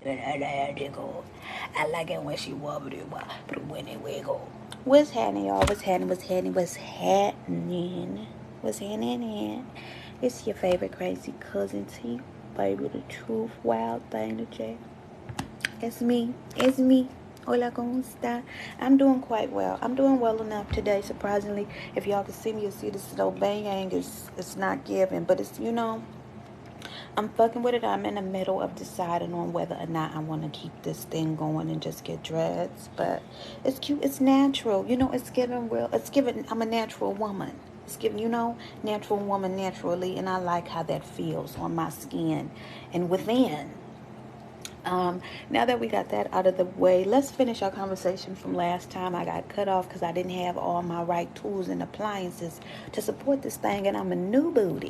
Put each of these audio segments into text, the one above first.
I like it when she wobbled it, but when it wiggle. What's happening, y'all? What's happening? What's happening? What's happening? What's happening? It's your favorite crazy cousin T, baby, the truth, wild thing, the J. It's me. It's me. Hola, ¿cómo está? I'm doing quite well. I'm doing well enough today, surprisingly. If y'all can see me, you'll see this little bang. It's not giving, but it's, I'm fucking with it. I'm in the middle of deciding on whether or not I want to keep this thing going and just get dreads. But it's cute. It's natural. It's giving real. It's giving. I'm a natural woman. It's giving, natural woman naturally. And I like how that feels on my skin and within. Now that we got that out of the way, let's finish our conversation from last time. I got cut off because I didn't have all my right tools and appliances to support this thing, and I'm a new booty.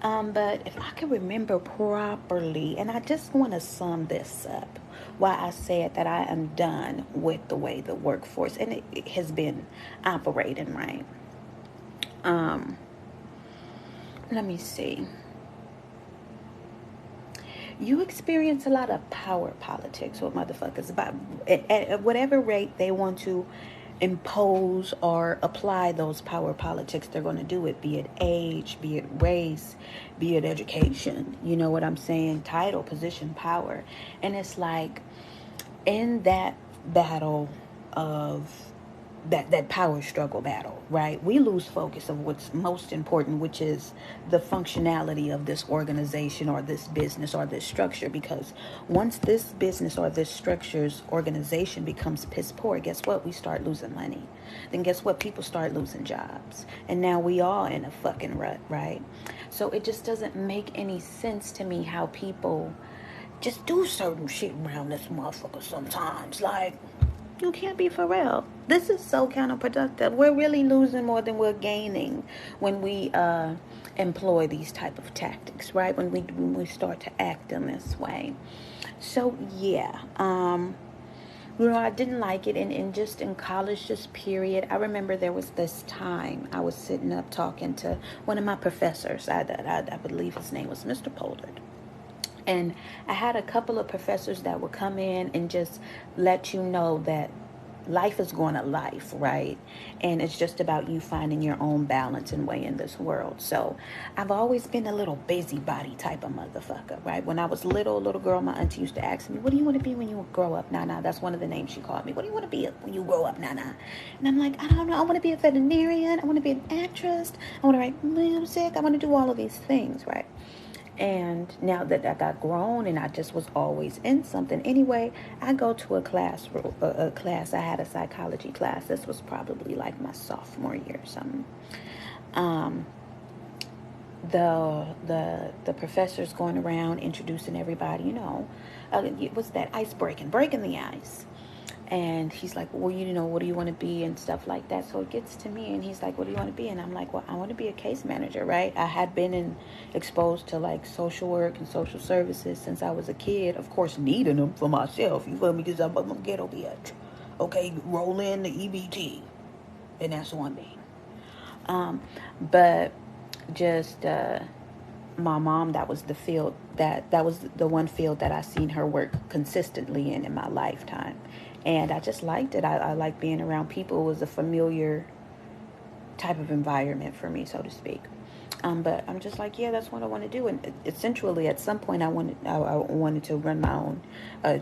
But if I can remember properly, and I just want to sum this up, why I said that I am done with the way the workforce and it has been operating, right? Um, Let me see. You experience a lot of power politics with motherfuckers about at whatever rate they want to impose or apply those power politics. They're going to do it, be it age, be it race, be it education. You know what I'm saying? Title, position, power. And it's like in that battle of that power struggle battle, right? We lose focus of what's most important, which is the functionality of this organization or this business or this structure. Because once this business or this structure's organization becomes piss poor, guess what? We start losing money. Then guess what? People start losing jobs. And now we all in a fucking rut, right? So it just doesn't make any sense to me how people just do certain shit around this motherfucker sometimes. Like, you can't be for real. This is so counterproductive. We're really losing more than we're gaining when we employ these type of tactics, right? When we start to act in this way. So yeah, I didn't like it, and just in college, just period. I remember there was this time I was sitting up talking to one of my professors. I believe his name was Mr. Pollard. And I had a couple of professors that would come in and just let you know that life is going to life, right? And it's just about you finding your own balance and way in this world. So I've always been a little busybody type of motherfucker, right? When I was little girl, my auntie used to ask me, what do you want to be when you grow up? Nana, that's one of the names she called me. What do you want to be when you grow up, Nana? And I'm like, I don't know. I want to be a veterinarian. I want to be an actress. I want to write music. I want to do all of these things, right? And now that I got grown and I just was always in something. Anyway, I go to a class. I had a psychology class. This was probably like my sophomore year or something. Um, the professor's going around introducing everybody, what's that, ice breaking the ice. And he's like, well, what do you want to be and stuff like that. So it gets to me and he's like, what do you want to be? And I'm like, well, I want to be a case manager, right? I had been exposed to like social work and social services since I was a kid. Of course, needing them for myself, you feel me? Because I'm a ghetto bitch. Okay, roll in the EBT. And that's one thing. But just my mom, that was the field that was the one field that I seen her work consistently in my lifetime. And I just liked it. I liked being around people. It was a familiar type of environment for me, so to speak. But I'm just like, yeah, that's what I want to do. And essentially, at some point, I wanted to run my own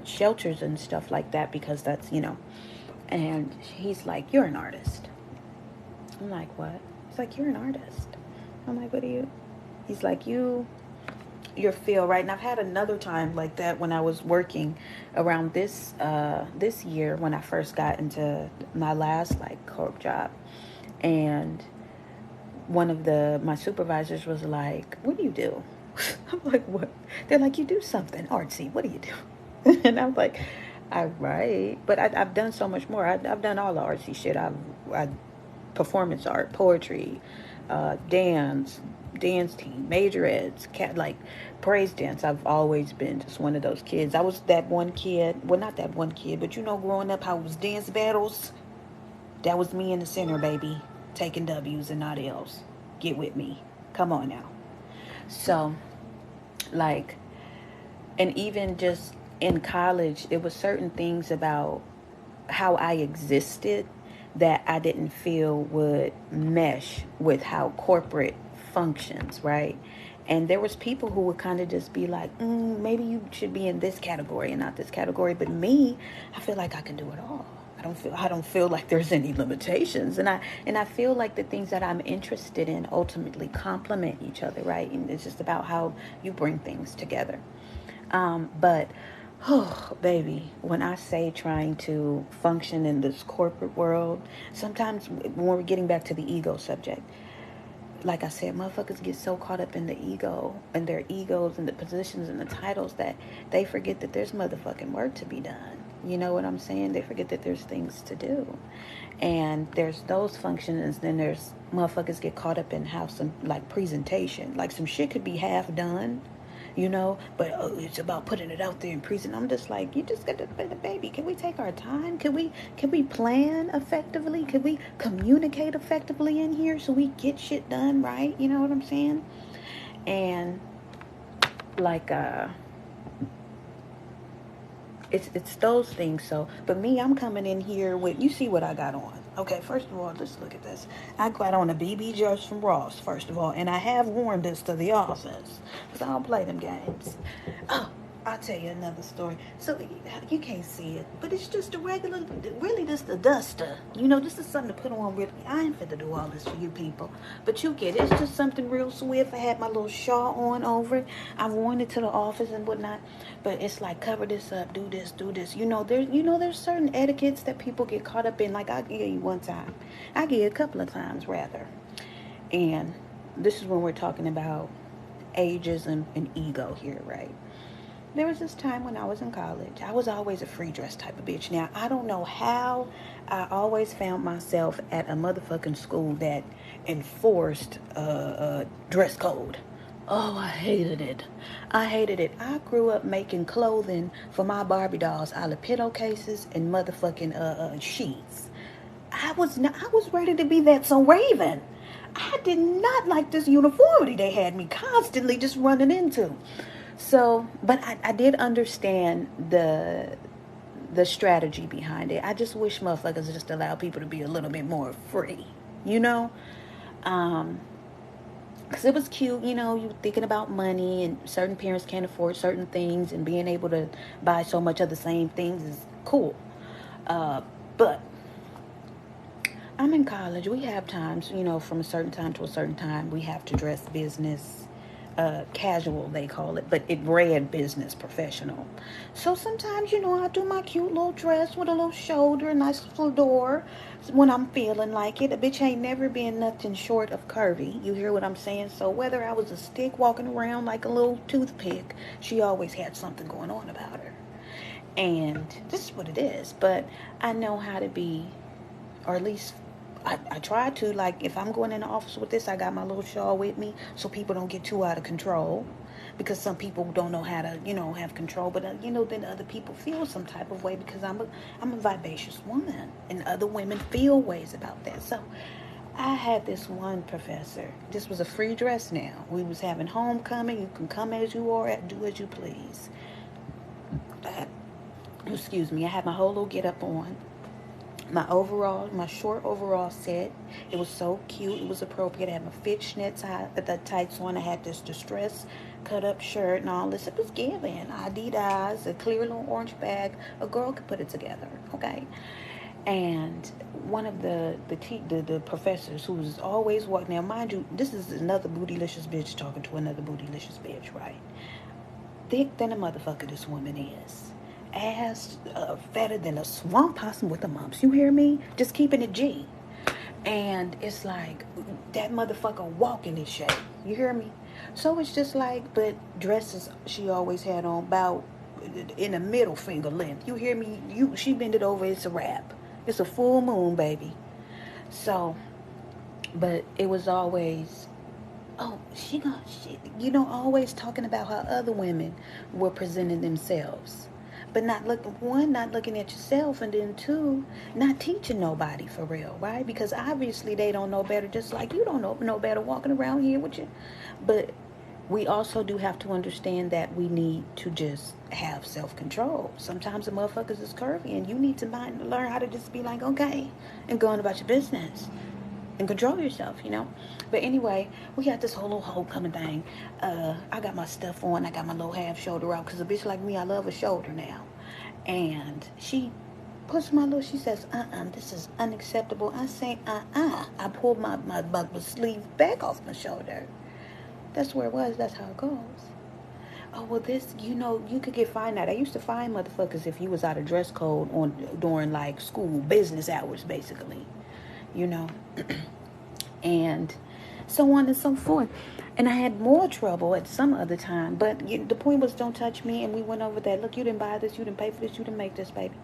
shelters and stuff like that, because that's. And he's like, you're an artist. I'm like, what? He's like, you're an artist. I'm like, what are you? He's like, your feel, right? And I've had another time like that when I was working around this year when I first got into my last like corp job. And one of my supervisors was like, what do you do? I'm like, what? They're like, you do something artsy. What do you do? And I'm like, I write, but I've done so much more. I've done all the artsy shit. I performance art, poetry, dance team, major eds, like praise dance. I've always been just one of those kids. I was that one kid, well, not that one kid, but growing up, how it was dance battles. That was me in the center, baby, taking W's and not L's. Get with me. Come on now. So, like, and even just in college, there was certain things about how I existed that I didn't feel would mesh with how corporate functions, right? And there was people who would kind of just be like, maybe you should be in this category and not this category. But me, I feel like I can do it all. I don't feel like there's any limitations, and I feel like the things that I'm interested in ultimately complement each other, right? And it's just about how you bring things together. But oh, baby, when I say trying to function in this corporate world, sometimes when we're getting back to the ego subject, like I said, motherfuckers get so caught up in the ego and their egos and the positions and the titles that they forget that there's motherfucking work to be done. You know what I'm saying? They forget that there's things to do. And there's those functions, then there's motherfuckers get caught up in how some like presentation. Like some shit could be half done, but it's about putting it out there in present. I'm just like, you just got to, baby, can we take our time? Can we plan effectively? Can we communicate effectively in here so we get shit done right? You know what I'm saying? And like it's those things. So, but me, I'm coming in here with, you see what I got on. Okay, first of all, let's look at this. I got on a BB dress from Ross, first of all, and I have worn this to the office because I don't play them games. Oh, I'll tell you another story. So you can't see it, but it's just a regular, really just a duster. This is something to put on. Really, I ain't fit to do all this for you people, but you get it. It's just something real swift. I had my little shawl on over it. I worn it to the office and whatnot, but it's like cover this up, do this, do this. There's certain etiquettes that people get caught up in. Like I give you one time, I give you a couple of times rather, and this is when we're talking about ageism and ego here, right? There was this time when I was in college. I was always a free dress type of bitch. Now, I don't know how I always found myself at a motherfucking school that enforced a dress code. Oh, I hated it. I hated it. I grew up making clothing for my Barbie dolls out of pillowcases and motherfucking sheets. I was ready to be that so Raven. I did not like this uniformity they had me constantly just running into. So, but I did understand the strategy behind it. I just wish motherfuckers just allow people to be a little bit more free, you know? Because it was cute, you thinking about money, and certain parents can't afford certain things, and being able to buy so much of the same things is cool. But I'm in college. We have times, from a certain time to a certain time, we have to dress business, casual, they call it, but it read business professional. So sometimes, I do my cute little dress with a little shoulder, a nice fedora when I'm feeling like it. A bitch ain't never been nothing short of curvy. You hear what I'm saying? So whether I was a stick walking around like a little toothpick, she always had something going on about her. And this is what it is. But I know how to be, or at least I try to, like, if I'm going in the office with this, I got my little shawl with me so people don't get too out of control. Because some people don't know how to, have control. But, then other people feel some type of way because I'm a vivacious woman. And other women feel ways about that. So I had this one professor. This was a free dress now. We was having homecoming. You can come as you are, do as you please. Excuse me. I had my whole little get up on. My short overall set. It was so cute. It was appropriate. I had my fishnet the tights on. I had this distressed cut up shirt and all this. It was giving. Adidas, a clear little orange bag. A girl could put it together. Okay. And one of the professors who was always walking. Now, mind you, this is another bootylicious bitch talking to another bootylicious bitch, right? Thick than a motherfucker this woman is. Ass fatter than a swamp possum with the mumps. You hear me? Just keeping it G. And it's like that motherfucker walking this shape. You hear me? So it's just like, but dresses she always had on about in the middle finger length. You hear me? She bend it over. It's a wrap. It's a full moon, baby. So, but it was always, oh, always talking about how other women were presenting themselves. But not looking at yourself, and then two, not teaching nobody for real, right? Because obviously they don't know better, just like you don't know better walking around here with you. But we also do have to understand that we need to just have self-control. Sometimes the motherfuckers is curvy and you need to learn how to just be like, okay, and go on about your business and control yourself, you know. But anyway, we got this whole little homecoming thing. I got my stuff on. I got my little half shoulder out because a bitch like me, I love a shoulder now. And she puts my little, she says, this is unacceptable. I say, I pulled my sleeve back off my shoulder. That's where it was. That's how it goes. Oh, well, this, you could get fined that. I used to fine motherfuckers if you was out of dress code during like school business hours, basically, you know, and so on and so forth. And I had more trouble at some other time. But the point was, don't touch me. And we went over that. Look, you didn't buy this. You didn't pay for this. You didn't make this, baby.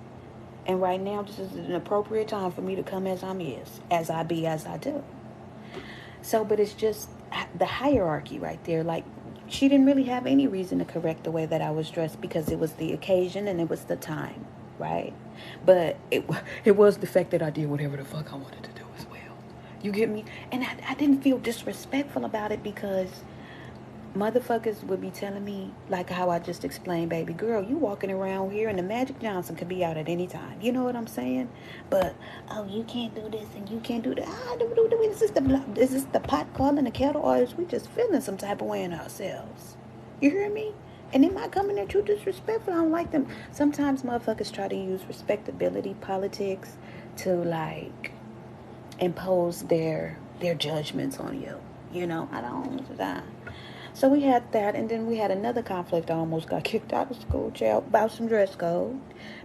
And right now, this is an appropriate time for me to come as as I be, as I do. So, but it's just the hierarchy right there. Like, she didn't really have any reason to correct the way that I was dressed because it was the occasion and it was the time, right? But it was the fact that I did whatever the fuck I wanted to do as well. You get me? And I didn't feel disrespectful about it because motherfuckers would be telling me, like how I just explained, baby girl, you walking around here and the Magic Johnson could be out at any time. You know what I'm saying? But, oh, you can't do this and you can't do that. Is this the pot calling the kettle, or is we just feeling some type of way in ourselves? You hear me? And am I coming there too disrespectful? I don't like them. Sometimes motherfuckers try to use respectability politics to, like, impose their judgments on you. You know, I don't. So we had that, and then we had another conflict. I almost got kicked out of school, child, about some dress code,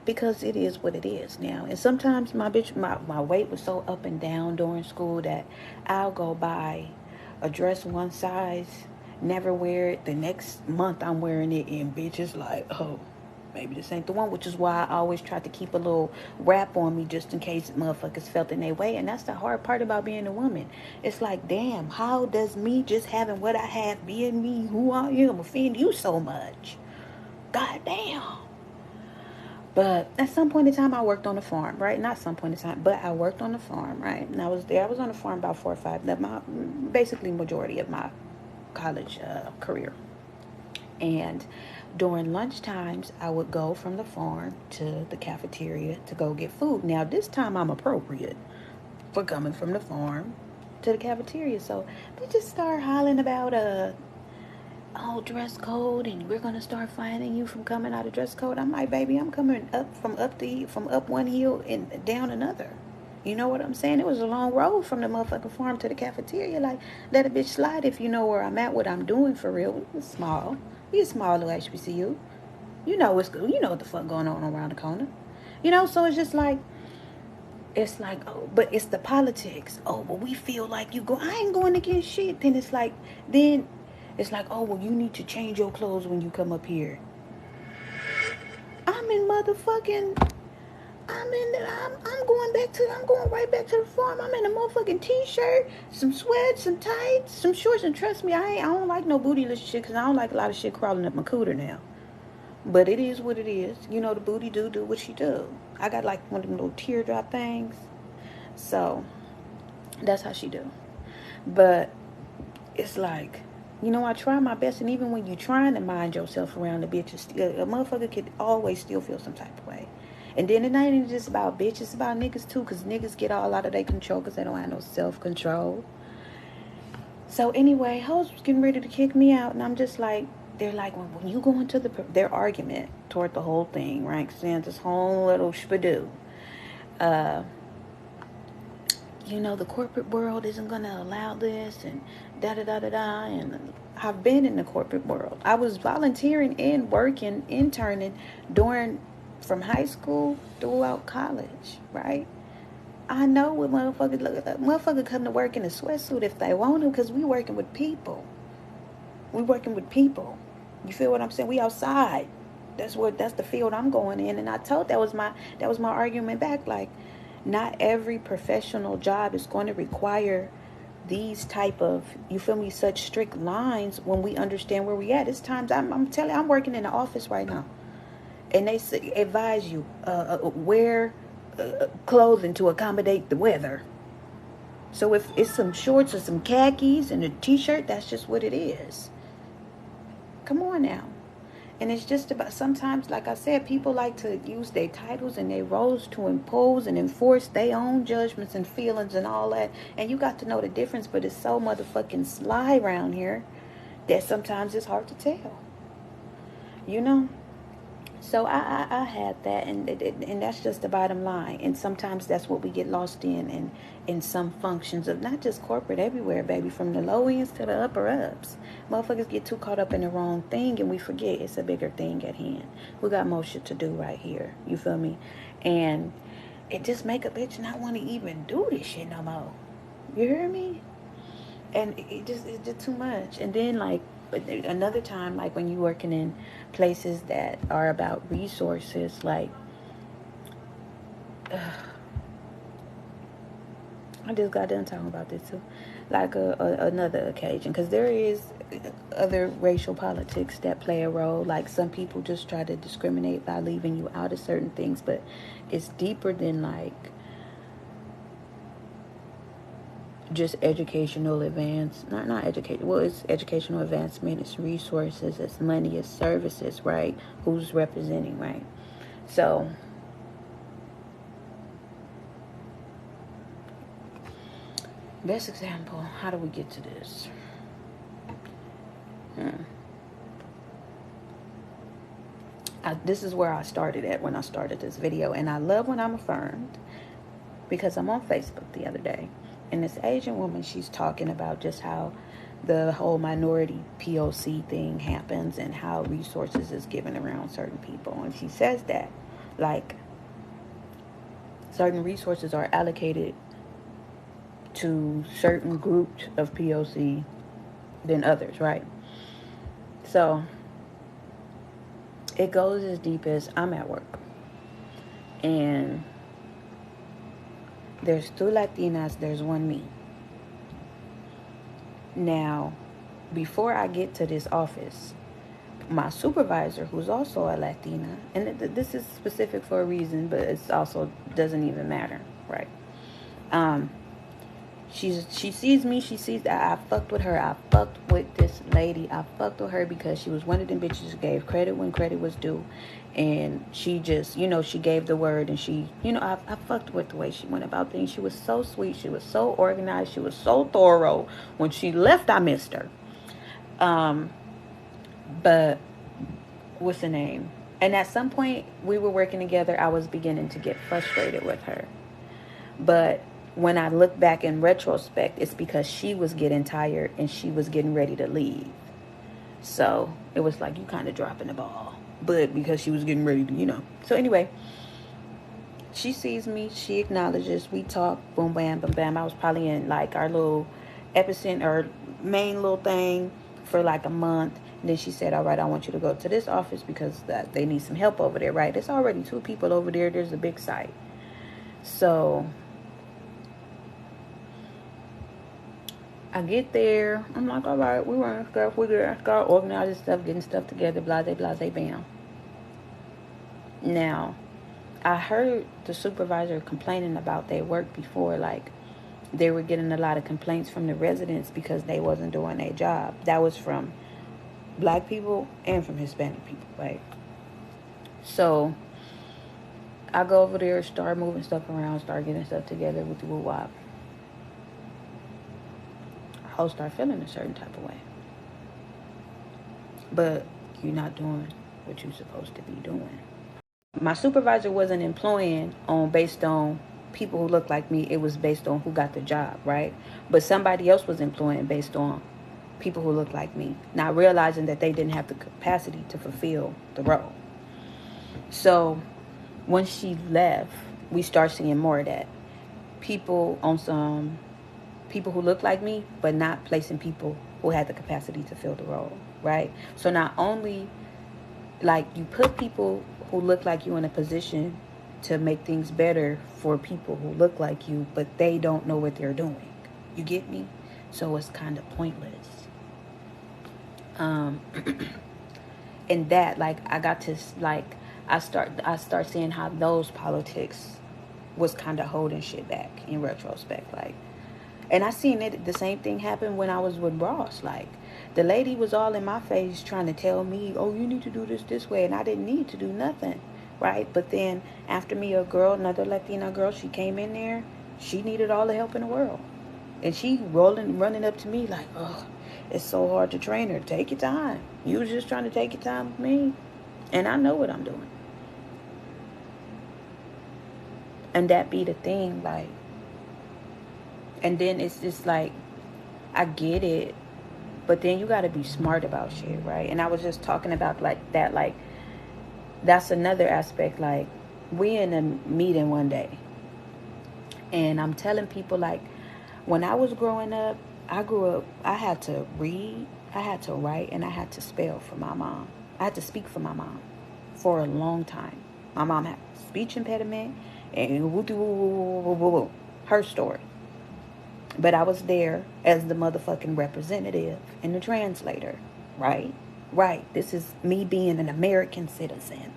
because it is what it is now. And sometimes my weight was so up and down during school that I'll go buy a dress one size, never wear it. The next month I'm wearing it, and bitch is like, oh, maybe this ain't the one, which is why I always try to keep a little wrap on me just in case motherfuckers felt in their way. And that's the hard part about being a woman. It's like, damn, how does me just having what I have, being me, who I am, offend you so much? God damn. But at some point in time, I worked on the farm, right? Not some point in time, but I worked on the farm, right? And I was there. I was on the farm about 4 or 5, basically majority of my college career. And during lunch times, I would go from the farm to the cafeteria to go get food. Now, this time I'm appropriate for coming from the farm to the cafeteria. So they just start hollering about dress code, and we're gonna start fining you from coming out of dress code. I'm like, baby, I'm coming up from up one hill and down another. You know what I'm saying? It was a long road from the motherfucking farm to the cafeteria. Like, let a bitch slide if you know where I'm at, what I'm doing for real. It's small. We a small little HBCU. You know what the fuck going on around the corner. You know, so it's like, oh, but it's the politics. Oh, but we feel like I ain't going against shit. Then it's like, oh, well, you need to change your clothes when you come up here. I'm going right back to the farm. I'm in a motherfucking t-shirt, some sweats, some tights, some shorts, and trust me, I don't like no bootyless shit, because I don't like a lot of shit crawling up my cooter now. But it is what it is. You know, the booty do what she do. I got like one of them little teardrop things. So, that's how she do. But, it's like, I try my best, and even when you trying to mind yourself around the bitches, a motherfucker could always still feel some type of way. And then it ain't even just about bitches, it's about niggas too, because niggas get all out of their control because they don't have no self-control. So anyway, hoes was getting ready to kick me out, and I'm just like, they're like, when you go into their argument toward the whole thing, right? Saying this whole little spadoo. The corporate world isn't going to allow this, and da-da-da-da-da, and I've been in the corporate world. I was volunteering and working, interning from high school throughout college, right? I know what motherfuckers look at. Motherfucker come to work in a sweatsuit if they want to, because we working with people. You feel what I'm saying? We outside. That's the field I'm going in. And I told that was my argument back. Like, not every professional job is going to require these type of, you feel me, such strict lines when we understand where we at. It's times I'm telling you, I'm working in the office right now, and they advise you wear clothing to accommodate the weather. So if it's some shorts or some khakis and a t-shirt, that's just what it is. Come on now. And it's just about, sometimes, like I said, people like to use their titles and their roles to impose and enforce their own judgments and feelings and all that. And you got to know the difference, but it's so motherfucking sly around here that sometimes it's hard to tell. You know? So I had that, and that's just the bottom line. And sometimes that's what we get lost in some functions of not just corporate, everywhere, baby, from the low ends to the upper ups. Motherfuckers get too caught up in the wrong thing, and we forget it's a bigger thing at hand. We got more shit to do right here. You feel me? And it just make a bitch not want to even do this shit no more. You hear me? And it's just too much. And then, like, another time, like when you working in places that are about resources, like I just got done talking about this too, like another occasion, because there is other racial politics that play a role. Like some people just try to discriminate by leaving you out of certain things, but it's deeper than like just educational advance, not educate, well, it's educational advancement, it's resources, it's money, it's services, right? Who's representing, right? So best example, how do we get to this? This is where I started at when I started this video, and I love when I'm affirmed, because I'm on Facebook the other day, and this Asian woman, she's talking about just how the whole minority POC thing happens and how resources is given around certain people. And she says that, like, certain resources are allocated to certain groups of POC than others, right? So it goes as deep as I'm at work, and there's 2 Latinas, there's 1 me. Now, before I get to this office, my supervisor, who's also a Latina, and this is specific for a reason, but it's also doesn't even matter, right? She sees me, she sees that I fucked with her. I fucked with this lady. I fucked with her because she was one of them bitches who gave credit when credit was due. And she just, she gave the word, and she, I fucked with the way she went about things. She was so sweet. She was so organized. She was so thorough. When she left, I missed her. But what's the name? And at some point, we were working together. I was beginning to get frustrated with her. But when I look back in retrospect, it's because she was getting tired and she was getting ready to leave. So it was like, you kind of dropping the ball. But because she was getting ready to, So anyway, she sees me. She acknowledges. We talk. Boom, bam, boom, bam. I was probably in like our little epicenter, or main little thing for like a month. And then she said, all right, I want you to go to this office because they need some help over there, right? There's already 2 people over there. There's a big site. So I get there. I'm like, all right, we run stuff. We start organizing stuff, getting stuff together, blase, blase, bam. Now, I heard the supervisor complaining about their work before. Like, they were getting a lot of complaints from the residents because they wasn't doing their job. That was from Black people and from Hispanic people, right? So I go over there, start moving stuff around, start getting stuff together with the woo-wop. I'll start feeling a certain type of way. But you're not doing what you're supposed to be doing. My supervisor wasn't employing based on people who look like me. It was based on who got the job, right? But somebody else was employing based on people who look like me, not realizing that they didn't have the capacity to fulfill the role. So once she left, we start seeing more of that. People who look like me, but not placing people who had the capacity to fill the role, right? So not only, like, you put people who look like you in a position to make things better for people who look like you, but they don't know what they're doing. You get me? So it's kind of pointless. And that, like, I got to, like, I start seeing how those politics was kind of holding shit back in retrospect, like. And I seen it, the same thing happen when I was with Ross. Like, The lady was all in my face trying to tell me, oh, you need to do this way. And I didn't need to do nothing, right? But then after me, a girl, another Latina girl, she came in there. She needed all the help in the world. And she running up to me like, oh, it's so hard to train her. Take your time. You was just trying to take your time with me. And I know what I'm doing. And that be the thing, like, and then it's just like, I get it, but then you got to be smart about shit, right? And I was just talking about like that, like, that's another aspect. Like, we in a meeting one day, and I'm telling people, like, when I was growing up, I had to read, I had to write, and I had to spell for my mom. I had to speak for my mom for a long time. My mom had speech impediment, and her story. But I was there as the motherfucking representative and the translator, right? Right. This is me being an American citizen,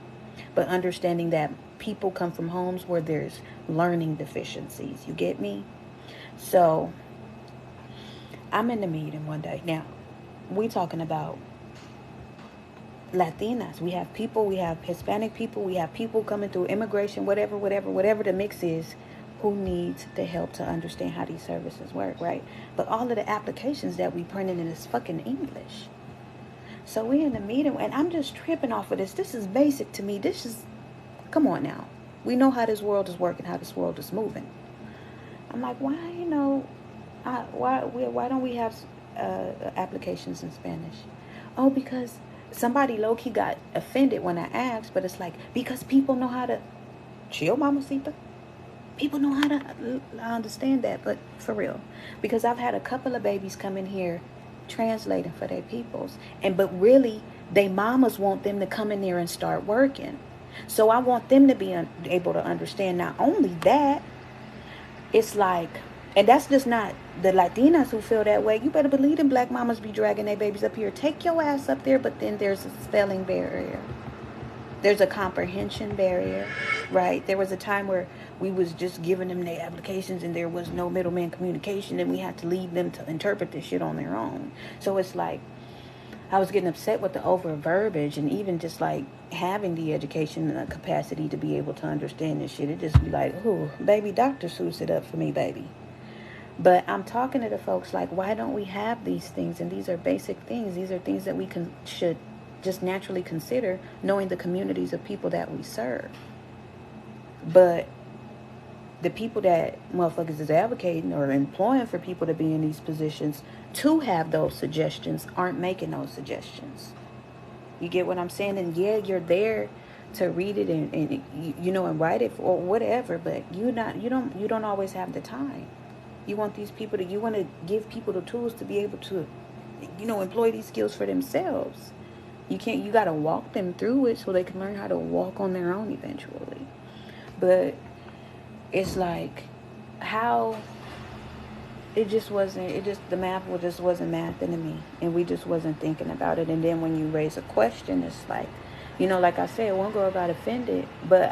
but understanding that people come from homes where there's learning deficiencies. You get me? So I'm in the meeting one day. Now, we talking about Latinas. We have people, we have Hispanic people, we have people coming through immigration, whatever the mix is, who needs the help to understand how these services work, right? But all of the applications that we printed in is fucking English. So we in the meeting, and I'm just tripping off of this. This is basic to me. This is, come on now. We know how this world is working, how this world is moving. I'm like, why, why don't we have applications in Spanish? Oh, because somebody low-key got offended when I asked, but it's like, because people know how to chill, mamacita. People know how to, I understand that, but for real. Because I've had a couple of babies come in here translating for their peoples. But really, they mamas want them to come in there and start working. So I want them to be able to understand not only that, it's like, and that's just not the Latinas who feel that way. You better believe them black mamas be dragging their babies up here. Take your ass up there, but then there's a spelling barrier. There's a comprehension barrier, right? There was a time where we was just giving them their applications and there was no middleman communication, and we had to leave them to interpret this shit on their own. So it's like, I was getting upset with the over verbiage, and even just like having the education and the capacity to be able to understand this shit. It just be like, ooh, baby, Dr. Seuss it up for me, baby. But I'm talking to the folks like, why don't we have these things? And these are basic things. These are things that we should just naturally consider, knowing the communities of people that we serve. But the people that motherfuckers is advocating or employing for people to be in these positions to have those suggestions aren't making those suggestions. You get what I'm saying? And yeah, you're there to read it and and write it or whatever, but you don't always have the time. You want to give people the tools to be able to, employ these skills for themselves. You got to walk them through it so they can learn how to walk on their own eventually. But it's like, how the math just wasn't mathing to me, and we just wasn't thinking about it. And then when you raise a question, it's like, like I said, one girl got offended, but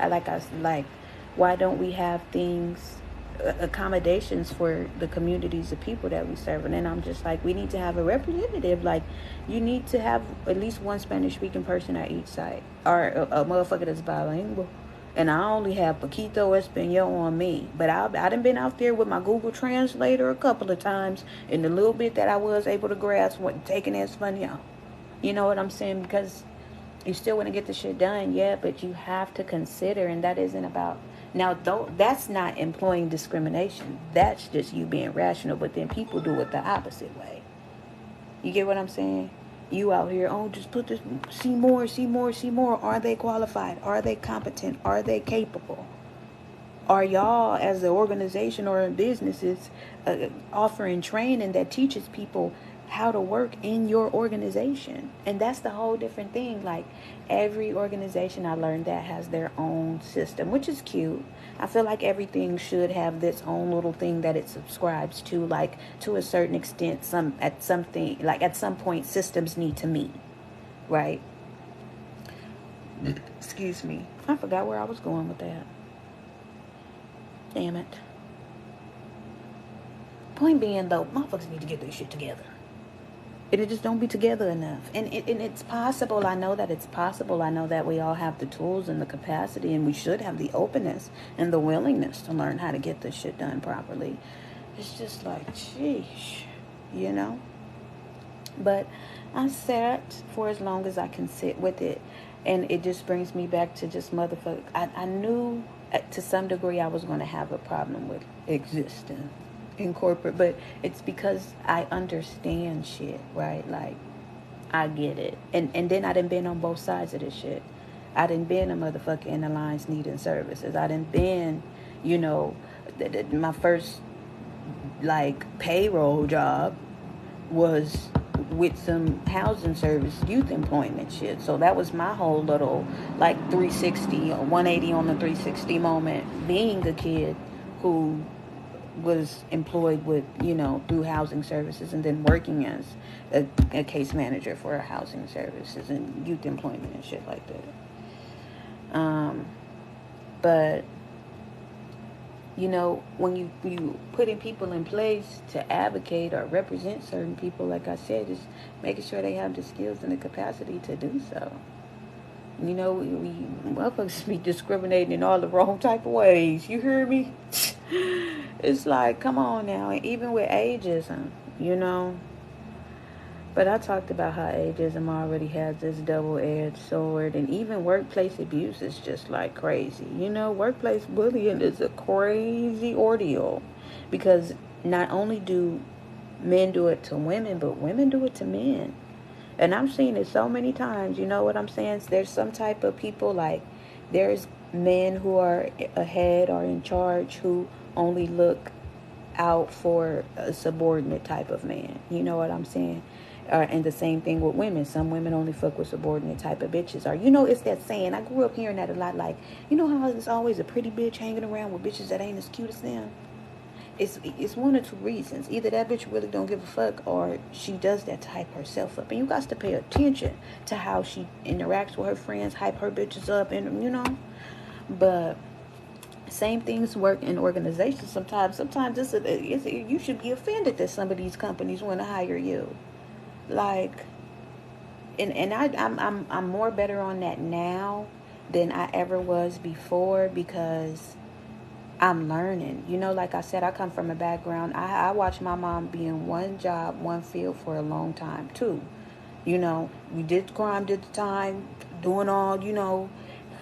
why don't we have things, accommodations for the communities of people that we serve? And then I'm just like, we need to have a representative. Like, you need to have at least one Spanish speaking person at each site, or a motherfucker that's bilingual. And I only have Paquito Espanol on me. But I done been out there with my Google Translator a couple of times, and the little bit that I was able to grasp wasn't taking Espanol. You know what I'm saying? Because you still want to get the shit done, yeah, but you have to consider, and that isn't about, now, that's not employing discrimination. That's just you being rational, but then people do it the opposite way. You get what I'm saying? You out here, just put this, see more. Are they qualified? Are they competent? Are they capable? Are y'all, as an organization or in businesses, offering training that teaches people how to work in your organization? And that's the whole different thing. Like, every organization, I learned, that has their own system, which is cute. I feel like everything should have this own little thing that it subscribes to, like, to a certain extent. At some point, systems need to meet, right? Excuse me. I forgot where I was going with that. Damn it. Point being, though, motherfuckers need to get their shit together. And it just don't be together enough. And it's possible. I know that it's possible. I know that we all have the tools and the capacity, and we should have the openness and the willingness to learn how to get this shit done properly. It's just like, sheesh, you know? But I sat for as long as I can sit with it. And it just brings me back to just motherfucker. I knew to some degree I was going to have a problem with existing in corporate, but it's because I understand shit, right? Like, I get it. And then I done been on both sides of this shit. I done been a motherfucker in the lines needing services. I done been, you know, my first, like, payroll job was with some housing service youth employment shit. So that was my whole little, like, 360 or 180 on the 360 moment, being a kid who was employed with, you know, through housing services, and then working as a case manager for housing services and youth employment and shit like that. But you know, when you putting people in place to advocate or represent certain people, like I said, is making sure they have the skills and the capacity to do so. You know, we motherfuckers be discriminating in all the wrong type of ways. You hear me? It's like, come on now. And even with ageism, you know. But I talked about how ageism already has this double-edged sword, and even workplace abuse is just like crazy. You know, workplace bullying is a crazy ordeal, because not only do men do it to women, but women do it to men. And I've seen it so many times. You know what I'm saying? There's some type of people, like, there's men who are ahead or in charge who only look out for a subordinate type of man. You know what I'm saying? And the same thing with women. Some women only fuck with subordinate type of bitches. Or, you know, it's that saying. I grew up hearing that a lot. Like, you know how there's always a pretty bitch hanging around with bitches that ain't as cute as them? It's one or two reasons. Either that bitch really don't give a fuck, or she does that to hype herself up. And you got to pay attention to how she interacts with her friends, hype her bitches up, and, you know. But same things work in organizations sometimes. Sometimes you should be offended that some of these companies want to hire you. Like, I'm more better on that now than I ever was before, because I'm learning. You know, like I said, I come from a background. I watched my mom be in one job, one field for a long time too. You know, we did the crime, did the time, doing all, you know,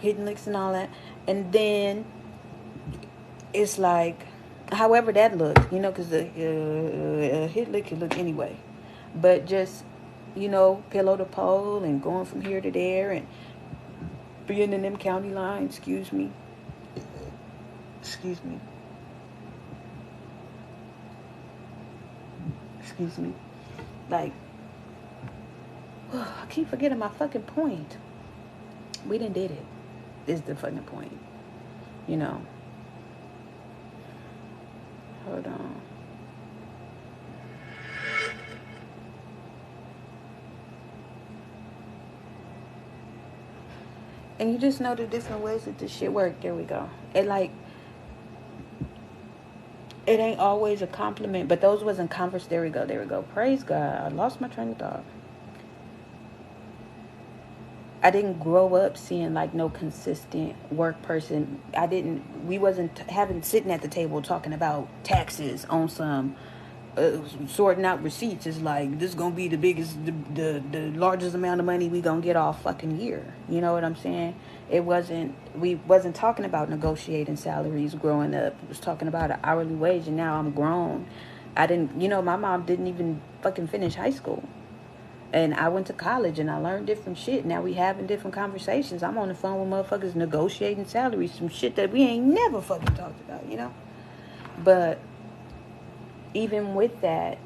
hitting licks and all that. And then it's like, however that looked, you know, because the hit lick could look anyway. But just, you know, pillow to pole and going from here to there and being in them county lines, excuse me. Excuse me. Excuse me. Like, I keep forgetting my fucking point. We done did it. Is the fucking point. You know. Hold on. And you just know the different ways that this shit work. There we go. It like, it ain't always a compliment, but those wasn't converse. There we go. There we go. Praise God. I lost my train of thought. I didn't grow up seeing like no consistent work person. We wasn't having sitting at the table talking about taxes on some sorting out receipts. Is like, this is gonna be the biggest, the largest amount of money we gonna get all fucking year. You know what I'm saying? We wasn't talking about negotiating salaries growing up. It was talking about an hourly wage, and now I'm grown. I didn't, you know, my mom didn't even fucking finish high school. And I went to college and I learned different shit. Now we having different conversations. I'm on the phone with motherfuckers negotiating salaries, some shit that we ain't never fucking talked about, you know? But even with that,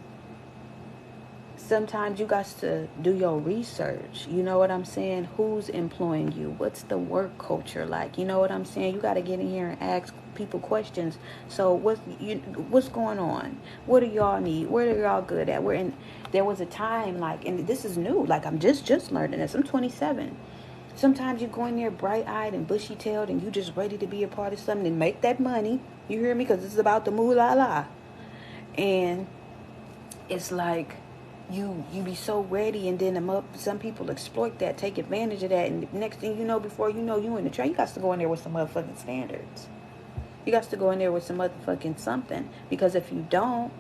sometimes you got to do your research. You know what I'm saying? Who's employing you? What's the work culture like? You know what I'm saying? You got to get in here and ask people questions. So what's going on? What do y'all need? Where are y'all good at? There was a time, like, and this is new. Like, I'm just learning this. I'm 27. Sometimes you go in there bright-eyed and bushy-tailed and you just ready to be a part of something and make that money. You hear me? Because it's about the moolah la. And it's like, you be so ready, and then some people exploit that, take advantage of that, and the next thing you know, before you know, you in the train. You got to go in there with some motherfucking standards. You got to go in there with some motherfucking something, because if you don't,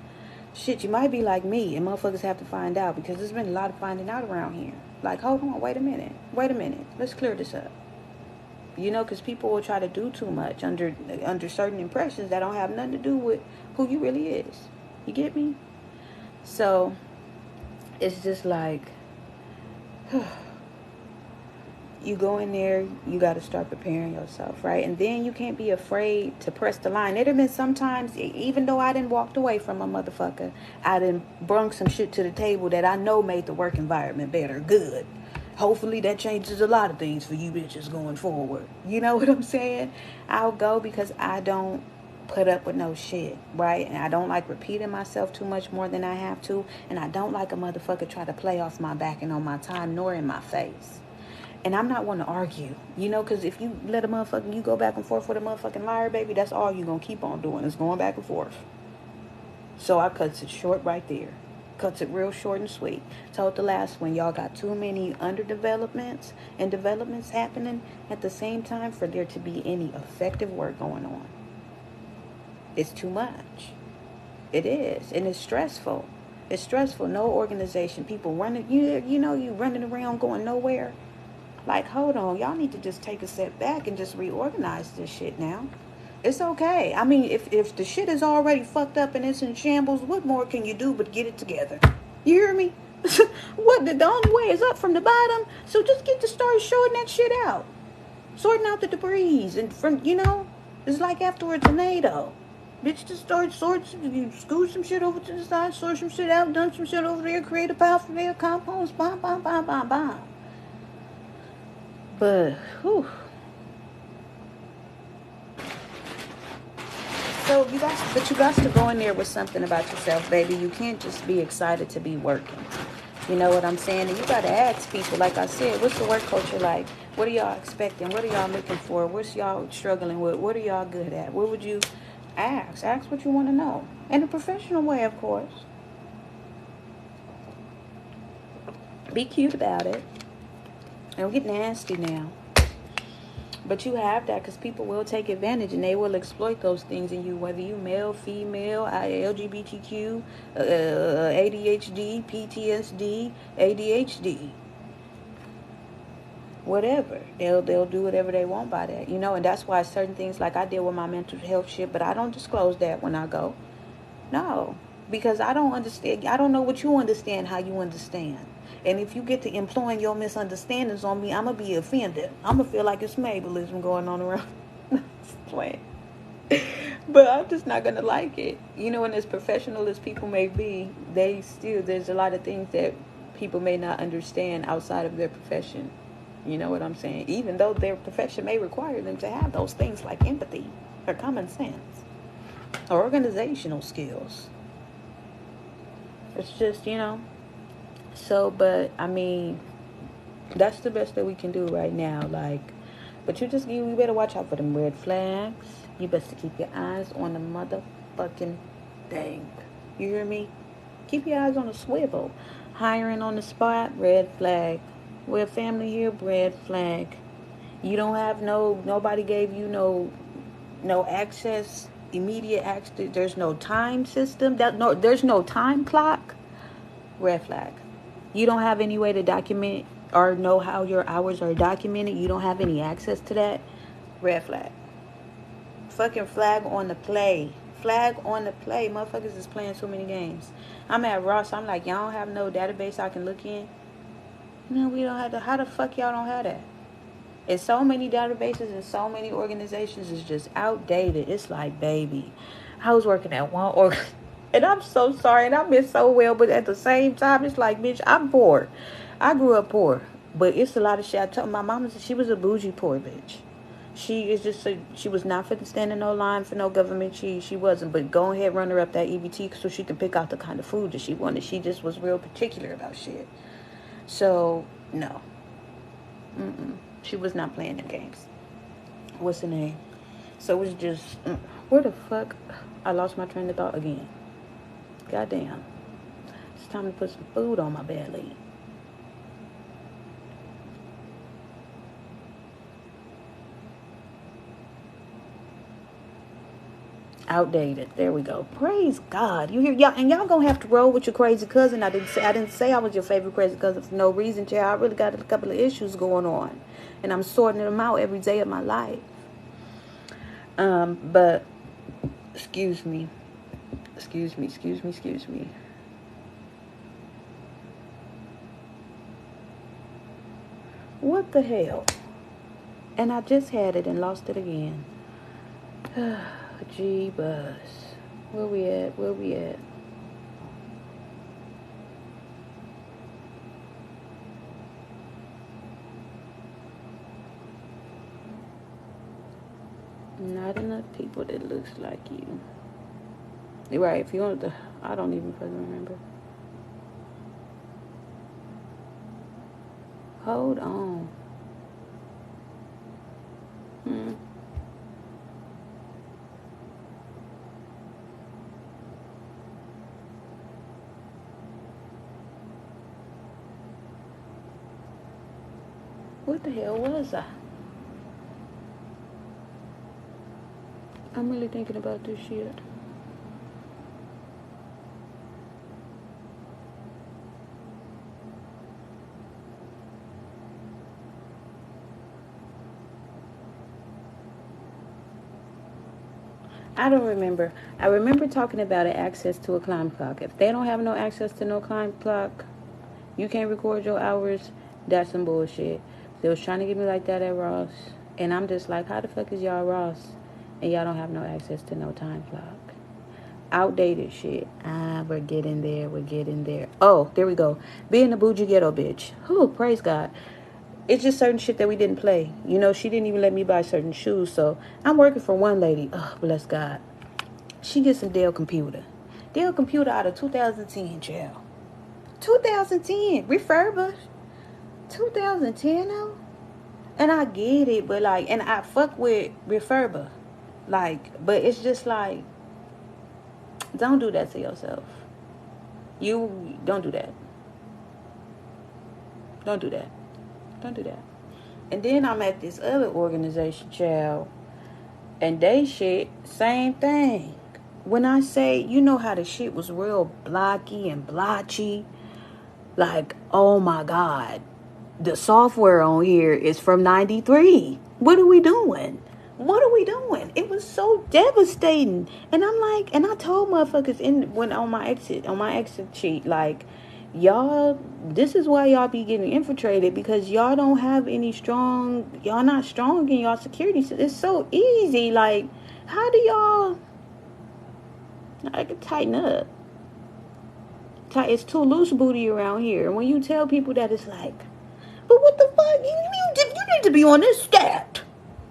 shit, you might be like me, and motherfuckers have to find out, because there's been a lot of finding out around here. Like, hold on, wait a minute, let's clear this up. You know, because people will try to do too much under certain impressions that don't have nothing to do with who you really is. You get me? So it's just like, you go in there, you got to start preparing yourself, right? And then you can't be afraid to press the line. It have been sometimes, even though I didn't walked away from a motherfucker, I done brung some shit to the table that I know made the work environment better. Good. Hopefully that changes a lot of things for you bitches going forward. You know what I'm saying? I'll go because I don't put up with no shit, right? And I don't like repeating myself too much more than I have to. And I don't like a motherfucker try to play off my back and on my time, nor in my face. And I'm not one to argue, you know, because if you let a motherfucker, you go back and forth with a motherfucking liar, baby, that's all you're going to keep on doing is going back and forth. So I cuts it short right there. Cuts it real short and sweet. Told the last one, y'all got too many underdevelopments and developments happening at the same time for there to be any effective work going on. It's too much. It is. And it's stressful. It's stressful. No organization. People running, you know, you running around going nowhere. Like, hold on. Y'all need to just take a step back and just reorganize this shit now. It's okay. I mean, if the shit is already fucked up and it's in shambles, what more can you do but get it together? You hear me? What, the only way is up from the bottom? So just get to start sorting that shit out. Sorting out the debris. And from, you know, it's like after a tornado. Bitch, just start sorting, you scoot some shit over to the side, sort some shit out, dump some shit over there, create a pile for there, compost, bomb. But, whew. So you got to go in there with something about yourself, baby. You can't just be excited to be working. You know what I'm saying? And you got to ask people, like I said, what's the work culture like? What are y'all expecting? What are y'all looking for? What's y'all struggling with? What are y'all good at? What would you ask? Ask what you want to know. In a professional way, of course. Be cute about it. Don't get nasty now. But you have that because people will take advantage and they will exploit those things in you, whether you male, female, LGBTQ, ADHD, PTSD, ADHD, whatever. They'll do whatever they want by that, you know. And that's why certain things, like I deal with my mental health shit, but I don't disclose that when I go. No, because I don't understand. I don't know what you understand, how you understand. And if you get to employing your misunderstandings on me, I'm going to be offended. I'm going to feel like it's Mabelism going on around. But I'm just not going to like it. You know, and as professional as people may be, there's a lot of things that people may not understand outside of their profession. You know what I'm saying? Even though their profession may require them to have those things like empathy or common sense or organizational skills. It's just, you know. So, but, I mean, that's the best that we can do right now. Like, but you better watch out for them red flags. You best to keep your eyes on the motherfucking thing. You hear me? Keep your eyes on the swivel. Hiring on the spot, red flag. We're family here, red flag. You don't have nobody gave you no access, immediate access. There's no time system. There's no time clock. Red flag. You don't have any way to document or know how your hours are documented. You don't have any access to that. Red flag. Fucking flag on the play. Flag on the play. Motherfuckers is playing so many games. I'm at Ross. I'm like, y'all don't have no database I can look in? No, we don't have to. How the fuck y'all don't have that? It's so many databases and so many organizations is just outdated. It's like, baby, I was working at one organization. And I'm so sorry, and I miss so well, but at the same time, it's like, bitch, I'm poor. I grew up poor, but it's a lot of shit. I told my mama, she was a bougie poor bitch. She was not fit to stand in no line for no government. She wasn't, but go ahead, run her up that EBT so she can pick out the kind of food that she wanted. She just was real particular about shit. So, no. She was not playing them games. What's the name? So it's just, where the fuck? I lost my train of thought again. Goddamn. time to put some food on my belly. Outdated. There we go. Praise God. You hear y'all, and y'all gonna have to roll with your crazy cousin. I didn't say I was your favorite crazy cousin for no reason, child. I really got a couple of issues going on, and I'm sorting them out every day of my life. But excuse me, excuse me. What the hell? And I just had it and lost it again. Gee buzz. Where we at? Where we at? Not enough people that looks like you. You're right. If you want to, I don't even fucking remember. Hold on. What the hell was I? I'm really thinking about this shit. I don't remember. I remember talking about an access to a climb clock. If they don't have no access to no climb clock, you can't record your hours. That's some bullshit. They was trying to get me like that at Ross. And I'm just like, how the fuck is y'all Ross? And y'all don't have no access to no time clock. Outdated shit. We're getting there. We're getting there. Oh, there we go. Being a bougie ghetto bitch. Whew, praise God. It's just certain shit that we didn't play. You know, she didn't even let me buy certain shoes. So I'm working for one lady. Oh, bless God. She gets some Dell computer. Dell computer out of 2010, child. 2010. Refurbished. 2010 though. And I get it, but like, and I fuck with refurba. Like, but it's just like, don't do that to yourself. You don't do that. Don't do that. Don't do that. And then I'm at this other organization, child, and they shit, same thing. When I say, you know how the shit was real blocky and blotchy, like, oh my God, the software on here is from 93. What are we doing? What are we doing? It was so devastating. And I'm like, and I told motherfuckers on my exit sheet, like, y'all, this is why y'all be getting infiltrated, because y'all don't have y'all not strong in y'all security. It's so easy. Like, how do y'all, I could tighten up. It's too loose booty around here. And when you tell people that, it's like, but what the fuck? You need to be on this stat.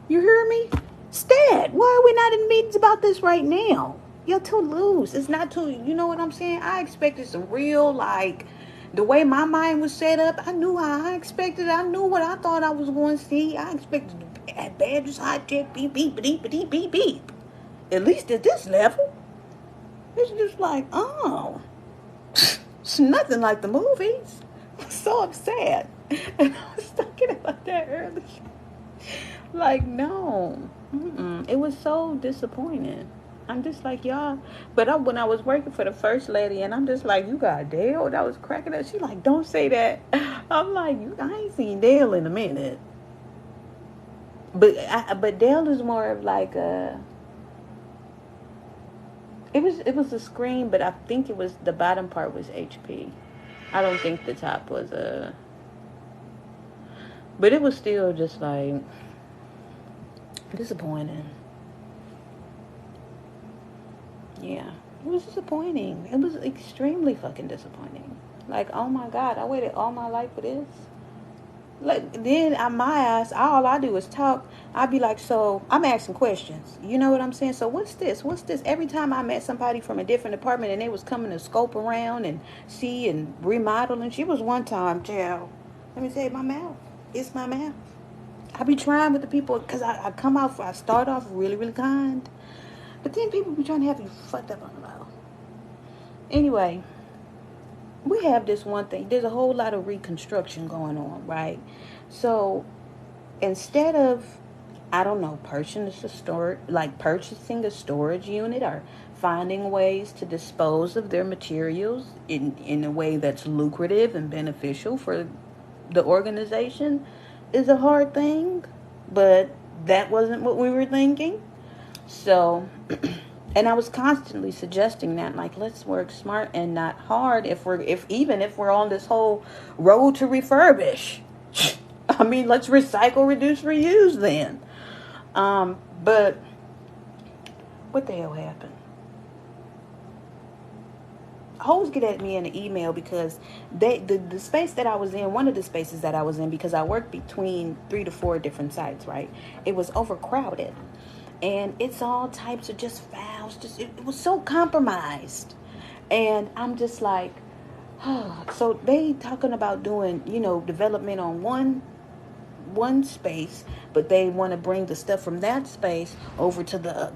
You hear me? Stat. Why are we not in meetings about this right now? You're too loose. It's not too, you know what I'm saying? I expected some real, like, the way my mind was set up, I knew how I expected. I knew what I thought I was going to see. I expected at Badger's Hot Tech, beep, beep, beep, beep, beep, beep. At least at this level. It's just like, oh, it's nothing like the movies. I'm so upset. And I was talking about that earlier. Like, no. It was so disappointing. I'm just like, y'all. But when I was working for the first lady, and I'm just like, you got Dale? That was cracking up. She like, don't say that. I'm like, I ain't seen Dale in a minute. But Dale is more of like a. It was a screen, but I think it was the bottom part was HP. I don't think the top was a. But it was still just like disappointing. Yeah, it was disappointing. It was extremely fucking disappointing. Like, oh my God, I waited all my life for this. Like, then on my ass, all I do is talk. I'd be like, so I'm asking questions. You know what I'm saying? So what's this? What's this? Every time I met somebody from a different department and they was coming to scope around and see and remodel, and she was one time, child. Let me say my mouth. It's my mouth. I be trying with the people because I start off really, really kind. But then people be trying to have you fucked up on the mouth. Anyway, we have this one thing. There's a whole lot of reconstruction going on, right? So instead of, I don't know, purchasing a storage unit or finding ways to dispose of their materials in a way that's lucrative and beneficial for the organization is a hard thing, but that wasn't what we were thinking. So, and I was constantly suggesting that, like, let's work smart and not hard. If we're on this whole road to refurbish, I mean, let's recycle, reduce, reuse then. But what the hell happened? Hoes get at me in the email because the space that I was in, one of the spaces that I was in, because I worked between 3 to 4 different sites, right? It was overcrowded, and it's all types of just fouls. It was so compromised, and I'm just like, oh. So they talking about doing, development on one space, but they want to bring the stuff from that space over to the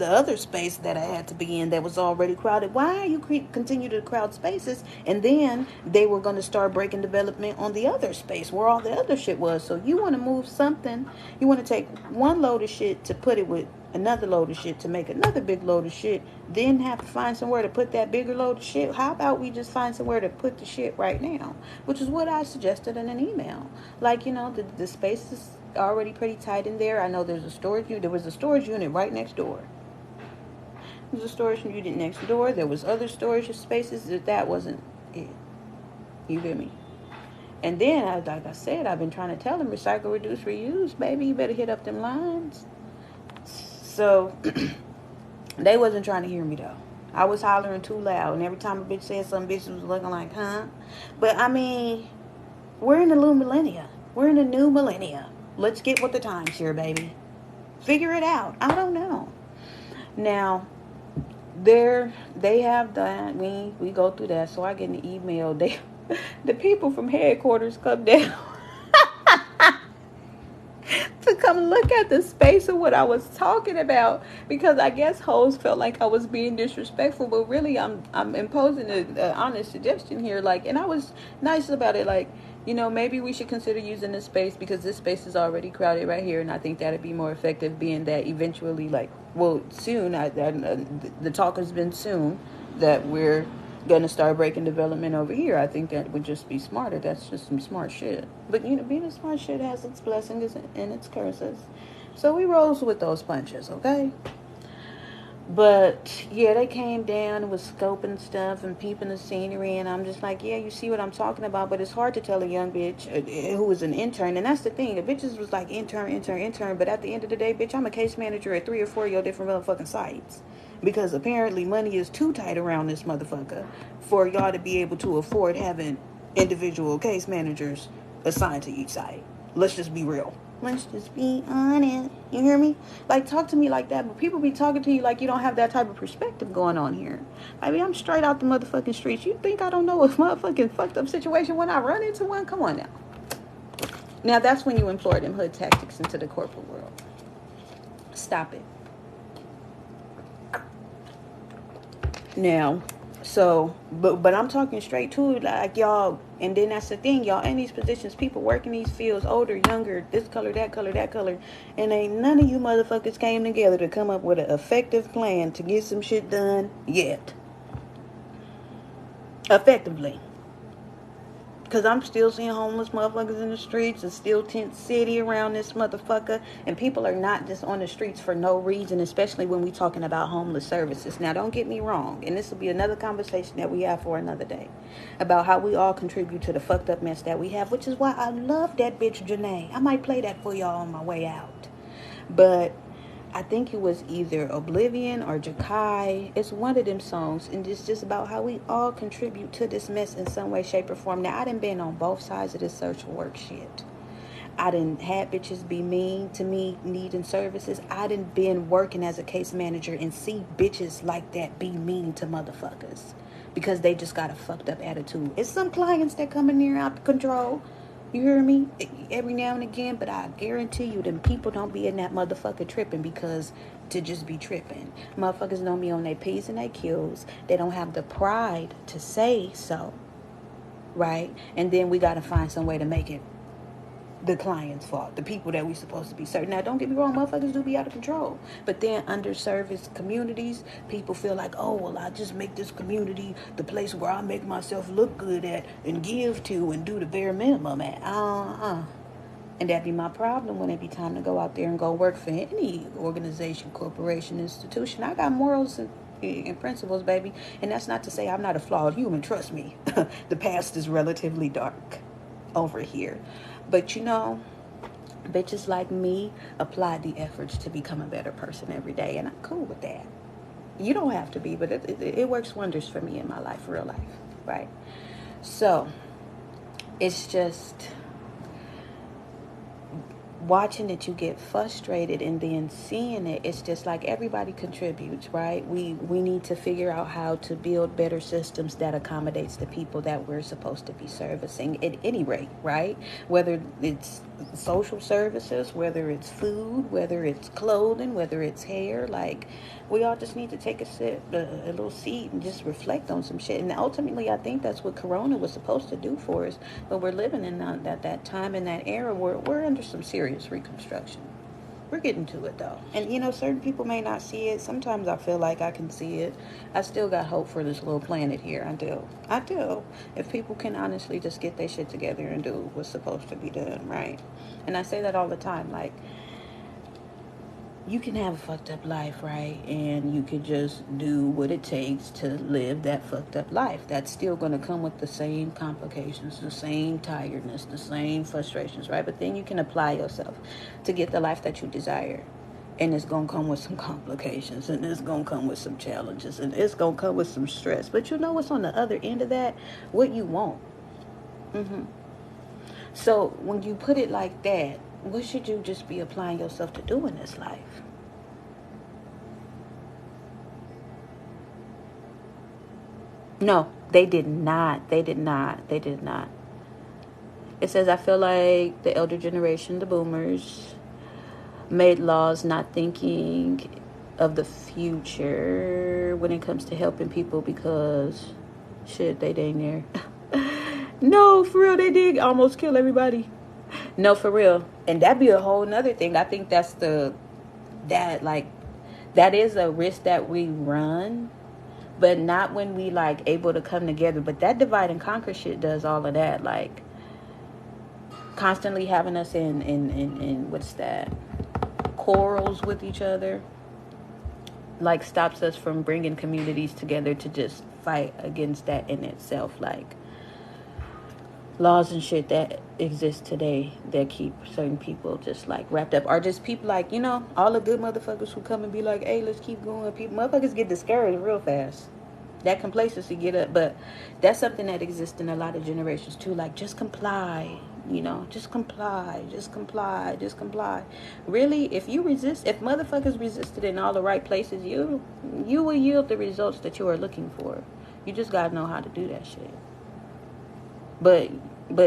other space that I had to be in that was already crowded. Why are you continue to crowd spaces? And then they were going to start breaking development on the other space where all the other shit was. So you want to move something, you want to take one load of shit to put it with another load of shit to make another big load of shit, then have to find somewhere to put that bigger load of shit. How about we just find somewhere to put the shit right now? Which is what I suggested in an email. Like, the space is already pretty tight in there. I know there's a storage unit. There was a storage unit right next door. There's a storage unit next door. There was other storage spaces. That wasn't it. You get me? And then, like I said, I've been trying to tell them, recycle, reduce, reuse. Baby, you better hit up them lines. So they wasn't trying to hear me though. I was hollering too loud, and every time a bitch said something, bitch was looking like, huh? But I mean, we're in the new millennia. We're in the new millennia. Let's get with the times here, baby. Figure it out. I don't know. Now, they have that. We go through that. So I get an email. The people from headquarters come down to come look at the space of what I was talking about, because I guess hoes felt like I was being disrespectful, but really I'm imposing an honest suggestion here, like, and I was nice about it, like, maybe we should consider using this space because this space is already crowded right here, and I think that'd be more effective, being that eventually, like, well, soon, the talk has been soon that we're gonna start breaking development over here. I think that would just be smarter. That's just some smart shit. But being a smart shit has its blessings and its curses. So we rose with those punches, okay? But yeah, they came down and was scoping stuff and peeping the scenery, and I'm just like, yeah, you see what I'm talking about. But it's hard to tell a young bitch who was an intern, and that's the thing. The bitches was like intern. But at the end of the day, bitch, I'm a case manager at 3 or 4 of your different motherfucking sites. Because apparently money is too tight around this motherfucker for y'all to be able to afford having individual case managers assigned to each site. Let's just be real. Let's just be honest. You hear me? Like, talk to me like that. But people be talking to you like you don't have that type of perspective going on here. I mean, I'm straight out the motherfucking streets. You think I don't know a motherfucking fucked up situation when I run into one? Come on now. Now, that's when you employ them hood tactics into the corporate world. Stop it. Now, so, but I'm talking straight to, like, y'all, and then that's the thing, y'all in these positions, people working these fields, older, younger, this color, that color, and ain't none of you motherfuckers came together to come up with an effective plan to get some shit done yet. Effectively. Because I'm still seeing homeless motherfuckers in the streets and still tent city around this motherfucker. And people are not just on the streets for no reason, especially when we talking about homeless services. Now, don't get me wrong. And this will be another conversation that we have for another day. About how we all contribute to the fucked up mess that we have. Which is why I love that bitch Janae. I might play that for y'all on my way out. But I think it was either Oblivion or Jakai. It's one of them songs, and it's just about how we all contribute to this mess in some way, shape, or form. Now, I done been on both sides of this social work shit. I done had bitches be mean to me needing services. I done been working as a case manager and see bitches like that be mean to motherfuckers because they just got a fucked up attitude. It's some clients that come in there out of control. You hear me? Every now and again, but I guarantee you them people don't be in that motherfucker tripping because to just be tripping. Motherfuckers don't be on their P's and their Q's. They don't have the pride to say so. right? And then we got to find some way to make it the client's fault, the people that we supposed to be serving. Now, don't get me wrong, motherfuckers do be out of control. But then underserviced communities, people feel like, oh, well, I just make this community the place where I make myself look good at and give to and do the bare minimum at. And that'd be my problem when it be time to go out there and go work for any organization, corporation, institution. I got morals and principles, baby. And that's not to say I'm not a flawed human. Trust me. The past is relatively dark over here. But you know, bitches like me apply the efforts to become a better person every day. And I'm cool with that. You don't have to be, but it works wonders for me in my life, real life. Right? So, it's just watching it, you get frustrated, and then seeing it, it's just like everybody contributes, right? We need to figure out how to build better systems that accommodates the people that we're supposed to be servicing at any rate, right? Whether it's social services, whether it's food, whether it's clothing, whether it's hair, like we all just need to take a little seat and just reflect on some shit. And ultimately, I think that's what Corona was supposed to do for us. But we're living in that time, in that era where we're under some serious reconstruction. We're getting to it though. And you know, certain people may not see it. Sometimes I feel like I can see it. I still got hope for this little planet here. I do. I do. If people can honestly just get their shit together and do what's supposed to be done, right? And I say that all the time. Like, you can have a fucked up life, right? And you could just do what it takes to live that fucked up life. That's still going to come with the same complications, the same tiredness, the same frustrations, right? But then you can apply yourself to get the life that you desire. And it's going to come with some complications, and it's going to come with some challenges, and it's going to come with some stress. But you know what's on the other end of that? What you want. So when you put it like that, what should you just be applying yourself to do in this life? No, they did not. They did not. They did not. It says, I feel like the elder generation, the boomers, made laws not thinking of the future when it comes to helping people because, shit, they dang near. No, for real, they did almost kill everybody. No, for real. And that'd be a whole nother thing. I think that is a risk that we run, but not when we like able to come together. But that divide and conquer shit does all of that. Like, constantly having us in what's that? Quarrels with each other. Like, stops us from bringing communities together to just fight against that in itself. Like, laws and shit that exist today that keep certain people just like wrapped up, or just people like, you know, all the good motherfuckers who come and be like, hey, let's keep going. People, motherfuckers get discouraged real fast. That complacency get up. But that's something that exists in a lot of generations too. Like, just comply, you know, just comply, just comply, just comply. Really, if motherfuckers resisted in all the right places, you will yield the results that you are looking for. You just gotta know how to do that shit. But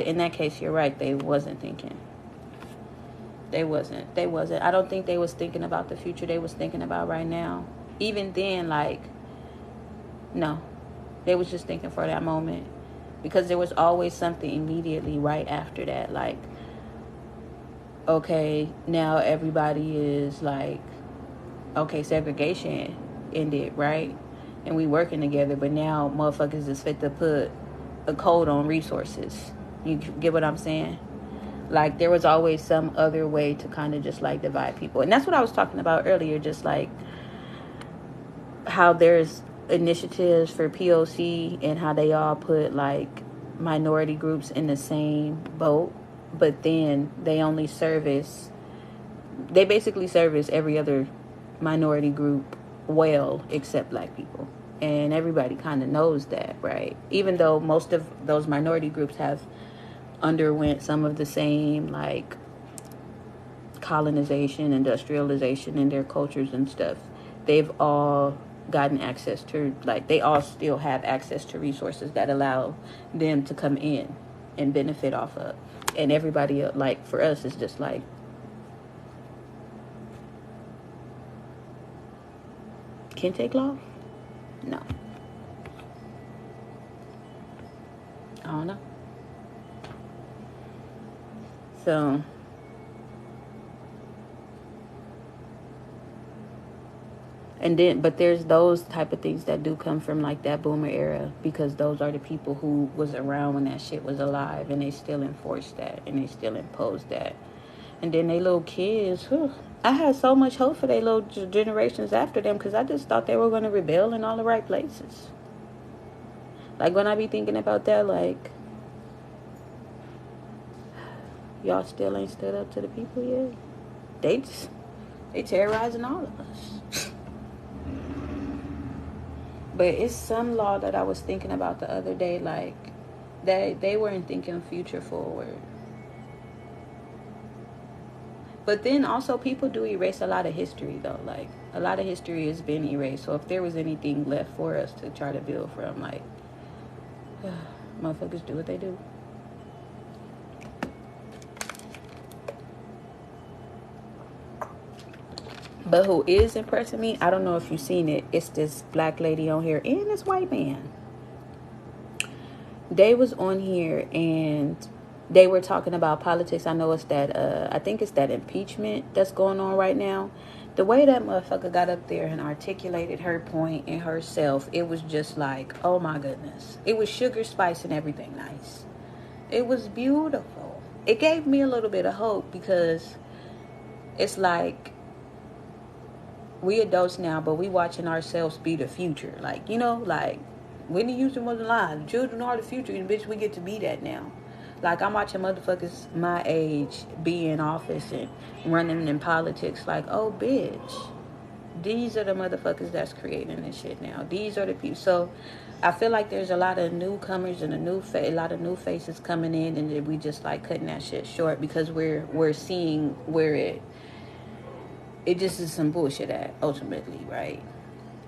in that case, you're right. They wasn't thinking. They wasn't. I don't think they was thinking about the future. They was thinking about right now. Even then, like, no. They was just thinking for that moment. Because there was always something immediately right after that. Like, okay, now everybody is like, okay, segregation ended, right? And we working together. But now motherfuckers is fit to put a code on resources. You get what I'm saying? Like, there was always some other way to kind of just like divide people. And that's what I was talking about earlier, just like how there's initiatives for POC and how they all put like minority groups in the same boat, but then they basically service every other minority group well except black people. And everybody kind of knows that, right? Even though most of those minority groups have underwent some of the same, like, colonization, industrialization in their cultures and stuff, they've all gotten access to, like, they all still have access to resources that allow them to come in and benefit off of. And everybody, like, for us, is just like, can take law? No. I don't know. So, and then, but there's those type of things that do come from like that boomer era, because those are the people who was around when that shit was alive, and they still enforce that and they still impose that. And then they little kids, whew, I had so much hope for they little generations after them, because I just thought they were going to rebel in all the right places. Like when I be thinking about that, like, y'all still ain't stood up to the people yet. They terrorizing all of us. But it's some law that I was thinking about the other day, like they weren't thinking future forward. But then also people do erase a lot of history though. Like a lot of history has been erased. So if there was anything left for us to try to build from, like, motherfuckers do what they do. But who is impressing me, I don't know if you've seen it, it's this black lady on here and this white man. They was on here and they were talking about politics. I know it's that, I think it's that impeachment that's going on right now. The way that motherfucker got up there and articulated her point and herself, it was just like, oh my goodness. It was sugar, spice, and everything nice. It was beautiful. It gave me a little bit of hope, because it's like, we adults now, but we watching ourselves be the future. Like, you know, like Whitney Houston wasn't lying. The children are the future, and bitch, we get to be that now. Like, I'm watching motherfuckers my age be in office and running in politics. Like, oh bitch, these are the motherfuckers that's creating this shit now. These are the people. So I feel like there's a lot of newcomers and a lot of new faces coming in, and we just like cutting that shit short, because we're seeing where it just is some bullshit at ultimately, right?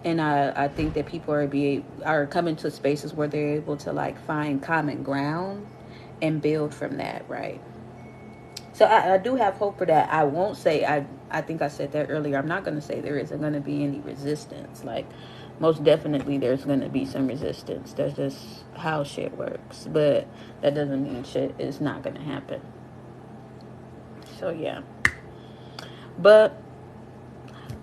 And I think that people are coming to spaces where they're able to like find common ground and build from that, right? So I do have hope for that. I won't say, I think I said that earlier, I'm not going to say there isn't going to be any resistance. Like, most definitely there's going to be some resistance. That's just how shit works. But that doesn't mean shit is not going to happen. So yeah. But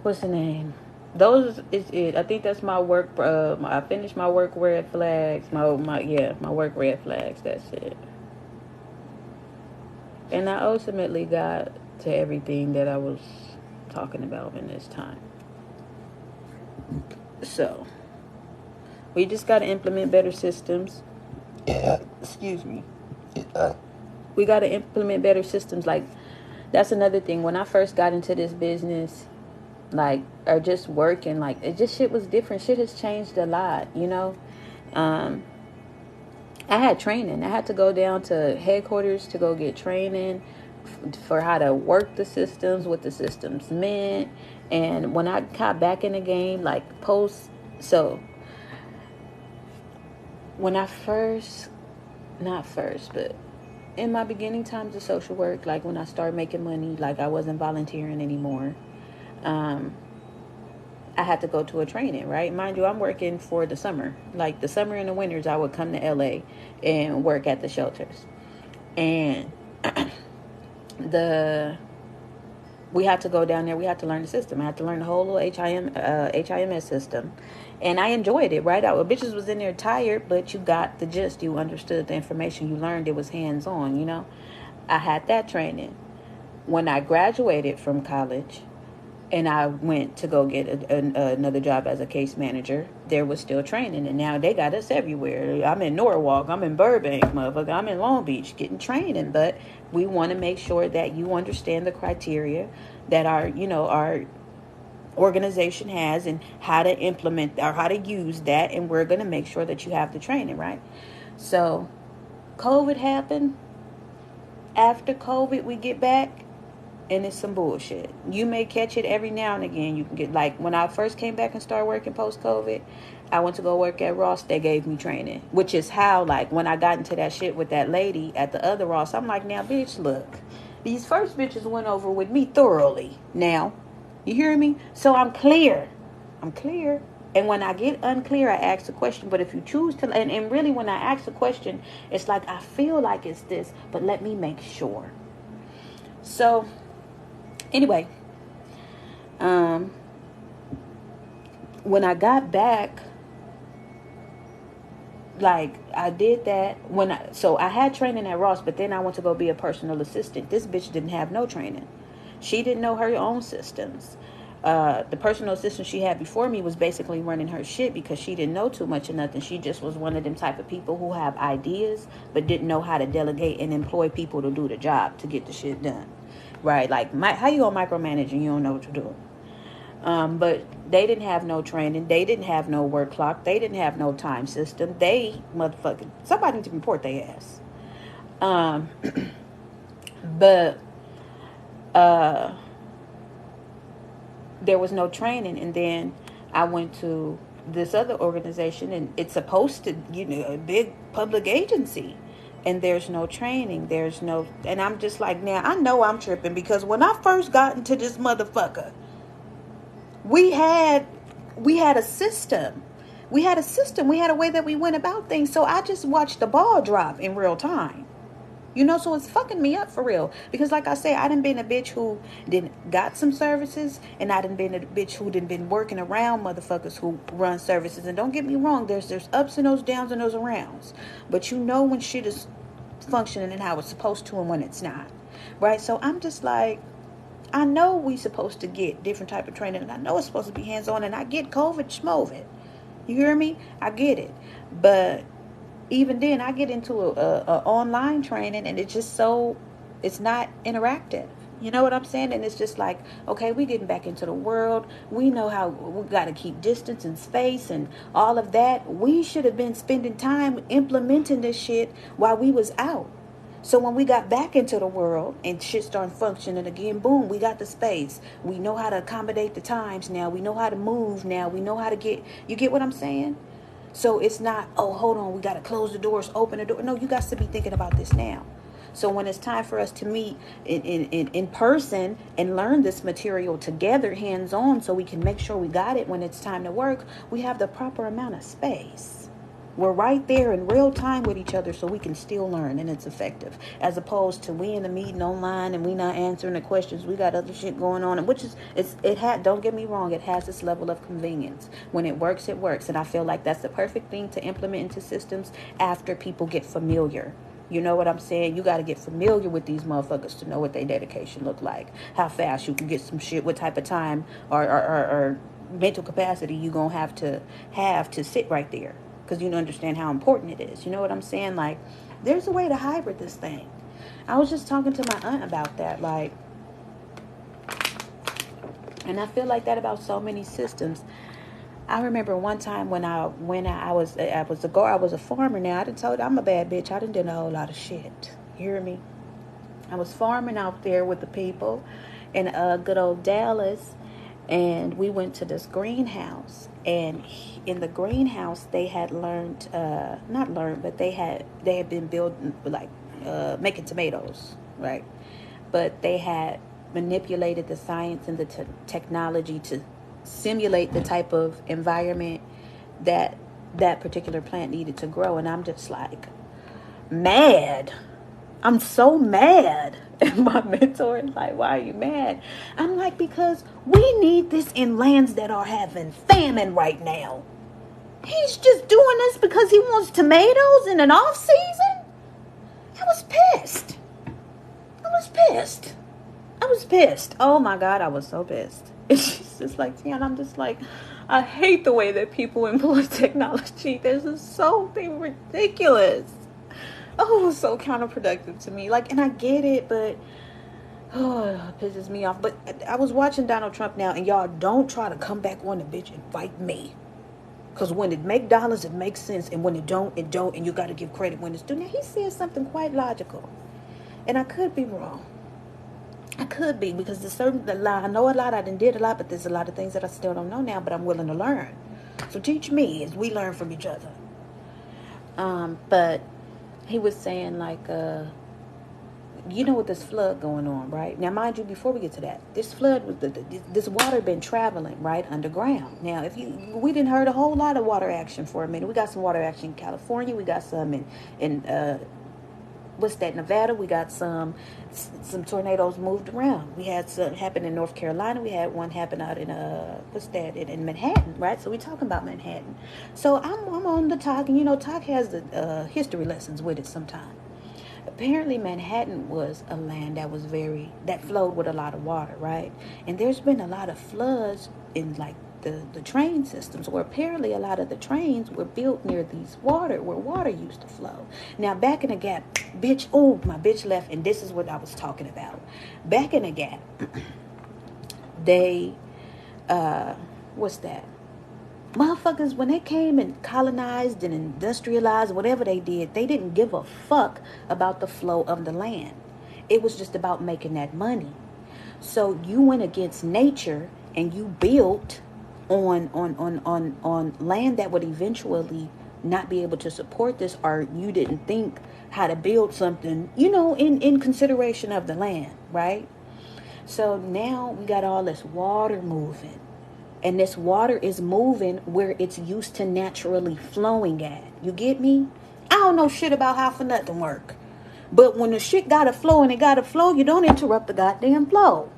what's the name? Those is it. I think that's my work. I finished my work red flags. My work red flags. That's it. And I ultimately got to everything that I was talking about in this time. So we just got to implement better systems. Yeah. Excuse me. Yeah. We got to implement better systems. Like, that's another thing. When I first got into this business, like, or just working, like, it just, shit was different. Shit has changed a lot, you know. I had training. I had to go down to headquarters to go get training for how to work the systems, what the systems meant. And when I got back in the game, like so when I but in my beginning times of social work, like when I started making money, like I wasn't volunteering anymore. I had to go to a training, right? Mind you, I'm working for the summer. Like the summer and the winters, I would come to LA and work at the shelters. And we had to go down there. We had to learn the system. I had to learn the whole little HIMS system. And I enjoyed it, right? Bitches was in there tired, but you got the gist. You understood the information. You learned. It was hands-on, you know? I had that training. When I graduated from college and I went to go get another job as a case manager, there was still training. And now they got us everywhere. I'm in Norwalk. I'm in Burbank, motherfucker. I'm in Long Beach getting training. But we want to make sure that you understand the criteria that our organization has and how to implement or how to use that. And we're going to make sure that you have the training, right? So COVID happened. After COVID, we get back. And it's some bullshit. You may catch it every now and again. You can get, like, when I first came back and started working post-COVID, I went to go work at Ross. They gave me training, which is how, like, when I got into that shit with that lady at the other Ross, I'm like, now, bitch, look. These first bitches went over with me thoroughly. Now, you hear me? So I'm clear. And when I get unclear, I ask a question. But if you choose to, and really when I ask a question, it's like, I feel like it's this, but let me make sure. So anyway, um, when I got back, like I did that so I had training at Ross, but then I went to go be a personal assistant. This bitch didn't have no training. She didn't know her own systems. The personal assistant she had before me was basically running her shit because she didn't know too much of nothing. She just was one of them type of people who have ideas but didn't know how to delegate and employ people to do the job to get the shit done. Right? Like, how you gonna micromanage and you don't know what you're doing? But they didn't have no training. They didn't have no work clock. They didn't have no time system. They motherfucking somebody need to report their ass. Um, but there was no training, and then I went to this other organization, and it's supposed to, a big public agency, and there's no training. There's no, and I'm just like, now I know I'm tripping because when I first got into this motherfucker, we had a system. We had a system. We had a way that we went about things. So I just watched the ball drop in real time. So it's fucking me up for real. Because like I say, I done been a bitch who didn't got some services, and I done been a bitch who done been working around motherfuckers who run services. And don't get me wrong, there's ups and those downs and those arounds. But when shit is functioning and how it's supposed to and when it's not. Right? So I'm just like, I know we supposed to get different type of training, and I know it's supposed to be hands-on, and I get COVID schmovid. You hear me? I get it. But even then, I get into a online training, and it's not interactive. You know what I'm saying? And it's just like, okay, we getting back into the world. We know how we got to keep distance and space and all of that. We should have been spending time implementing this shit while we was out. So when we got back into the world and shit started functioning again, boom, we got the space. We know how to accommodate the times now. We know how to move now. We know how to you get what I'm saying? So it's not, oh, hold on, we got to close the doors, open the door. No, you got to be thinking about this now. So when it's time for us to meet in person and learn this material together, hands-on, so we can make sure we got it when it's time to work, we have the proper amount of space. We're right there in real time with each other so we can still learn and it's effective. As opposed to we in the meeting online and we not answering the questions. We got other shit going on. And don't get me wrong, it has this level of convenience. When it works, it works. And I feel like that's the perfect thing to implement into systems after people get familiar. You know what I'm saying? You got to get familiar with these motherfuckers to know what their dedication look like. How fast you can get some shit, what type of time or mental capacity you going to have to sit right there. Because you understand how important it is. You know what I'm saying? Like, there's a way to hybrid this thing. I was just talking to my aunt about that. Like, and I feel like that about so many systems. I remember one time when I was a farmer now. I done told you I'm a bad bitch. I done did a whole lot of shit. You hear me? I was farming out there with the people in good old Dallas. And we went to this greenhouse, and in the greenhouse they had they had been building, like making tomatoes, right? But they had manipulated the science and the technology to simulate the type of environment that particular plant needed to grow. And I'm just like, mad. I'm so mad. And my mentor is like, why are you mad? I'm like, because we need this in lands that are having famine right now. He's just doing this because he wants tomatoes in an off season? I was pissed. Oh my God, I was so pissed. It's just like, yeah, and I'm just like, I hate the way that people employ technology. This is something ridiculous. Oh, it's so counterproductive to me. Like, and I get it, but it pisses me off. But I was watching Donald Trump now, and y'all don't try to come back on the bitch and fight me. Because when it make dollars, it makes sense. And when it don't, it don't. And you got to give credit when it's due. Now, he said something quite logical. And I could be wrong. I could be, because I know a lot. I did a lot, but there's a lot of things that I still don't know now, but I'm willing to learn. So teach me as we learn from each other. But he was saying, like, with this flood going on, right? Now, mind you, before we get to that, this flood, this water been traveling, right, underground. Now, we didn't heard a whole lot of water action for a minute. We got some water action in California. We got some in what's that, Nevada. We got some tornadoes moved around. We had some happen in North Carolina. We had one happen out in what's that, in Manhattan, right? So we talking about Manhattan. So I'm on the talk, and talk has the history lessons with it sometimes. Apparently Manhattan was a land that flowed with a lot of water, right? And there's been a lot of floods in like the train systems, where apparently a lot of the trains were built near where water used to flow. Now back in the gap, bitch, oh, my bitch left, and this is what I was talking about. Back in the gap, they what's that? Motherfuckers, when they came and colonized and industrialized, whatever they did, they didn't give a fuck about the flow of the land. It was just about making that money. So you went against nature and you built on land that would eventually not be able to support this, or you didn't think how to build something, in consideration of the land, right? So now we got all this water moving. And this water is moving where it's used to naturally flowing at. You get me? I don't know shit about how for nothing work. But when the shit gotta flow and it gotta flow, you don't interrupt the goddamn flow.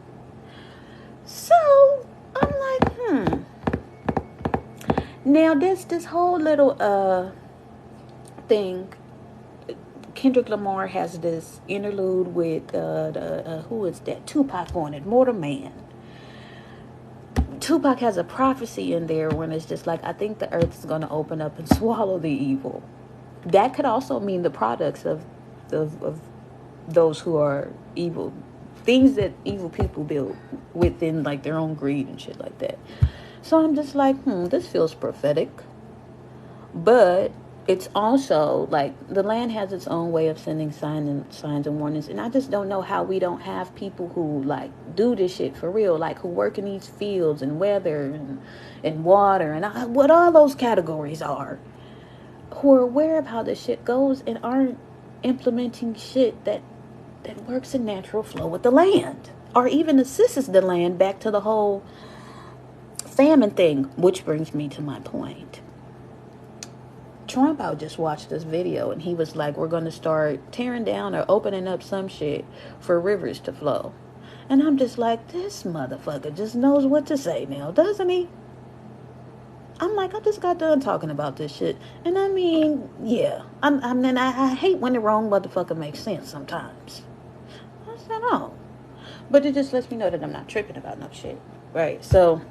So I'm like, Now this whole little thing, Kendrick Lamar has this interlude with who is that? Tupac on it, Mortal Man. Tupac has a prophecy in there when it's just like, I think the earth is going to open up and swallow the evil. That could also mean the products of those who are evil. Things that evil people build within like their own greed and shit like that. So I'm just like, this feels prophetic. But it's also like the land has its own way of sending signs and warnings, and I just don't know how we don't have people who like do this shit for real, like who work in these fields and weather and water and what all those categories are, who are aware of how this shit goes and aren't implementing shit that works in natural flow with the land, or even assists the land back to the whole famine thing. Which brings me to my point. Trump, I just watched this video and he was like, we're going to start tearing down or opening up some shit for rivers to flow. And I'm just like, this motherfucker just knows what to say now, doesn't he? I'm like, I just got done talking about this shit. And I mean, yeah, I hate when the wrong motherfucker makes sense sometimes. I said, oh. But it just lets me know that I'm not tripping about no shit. Right. So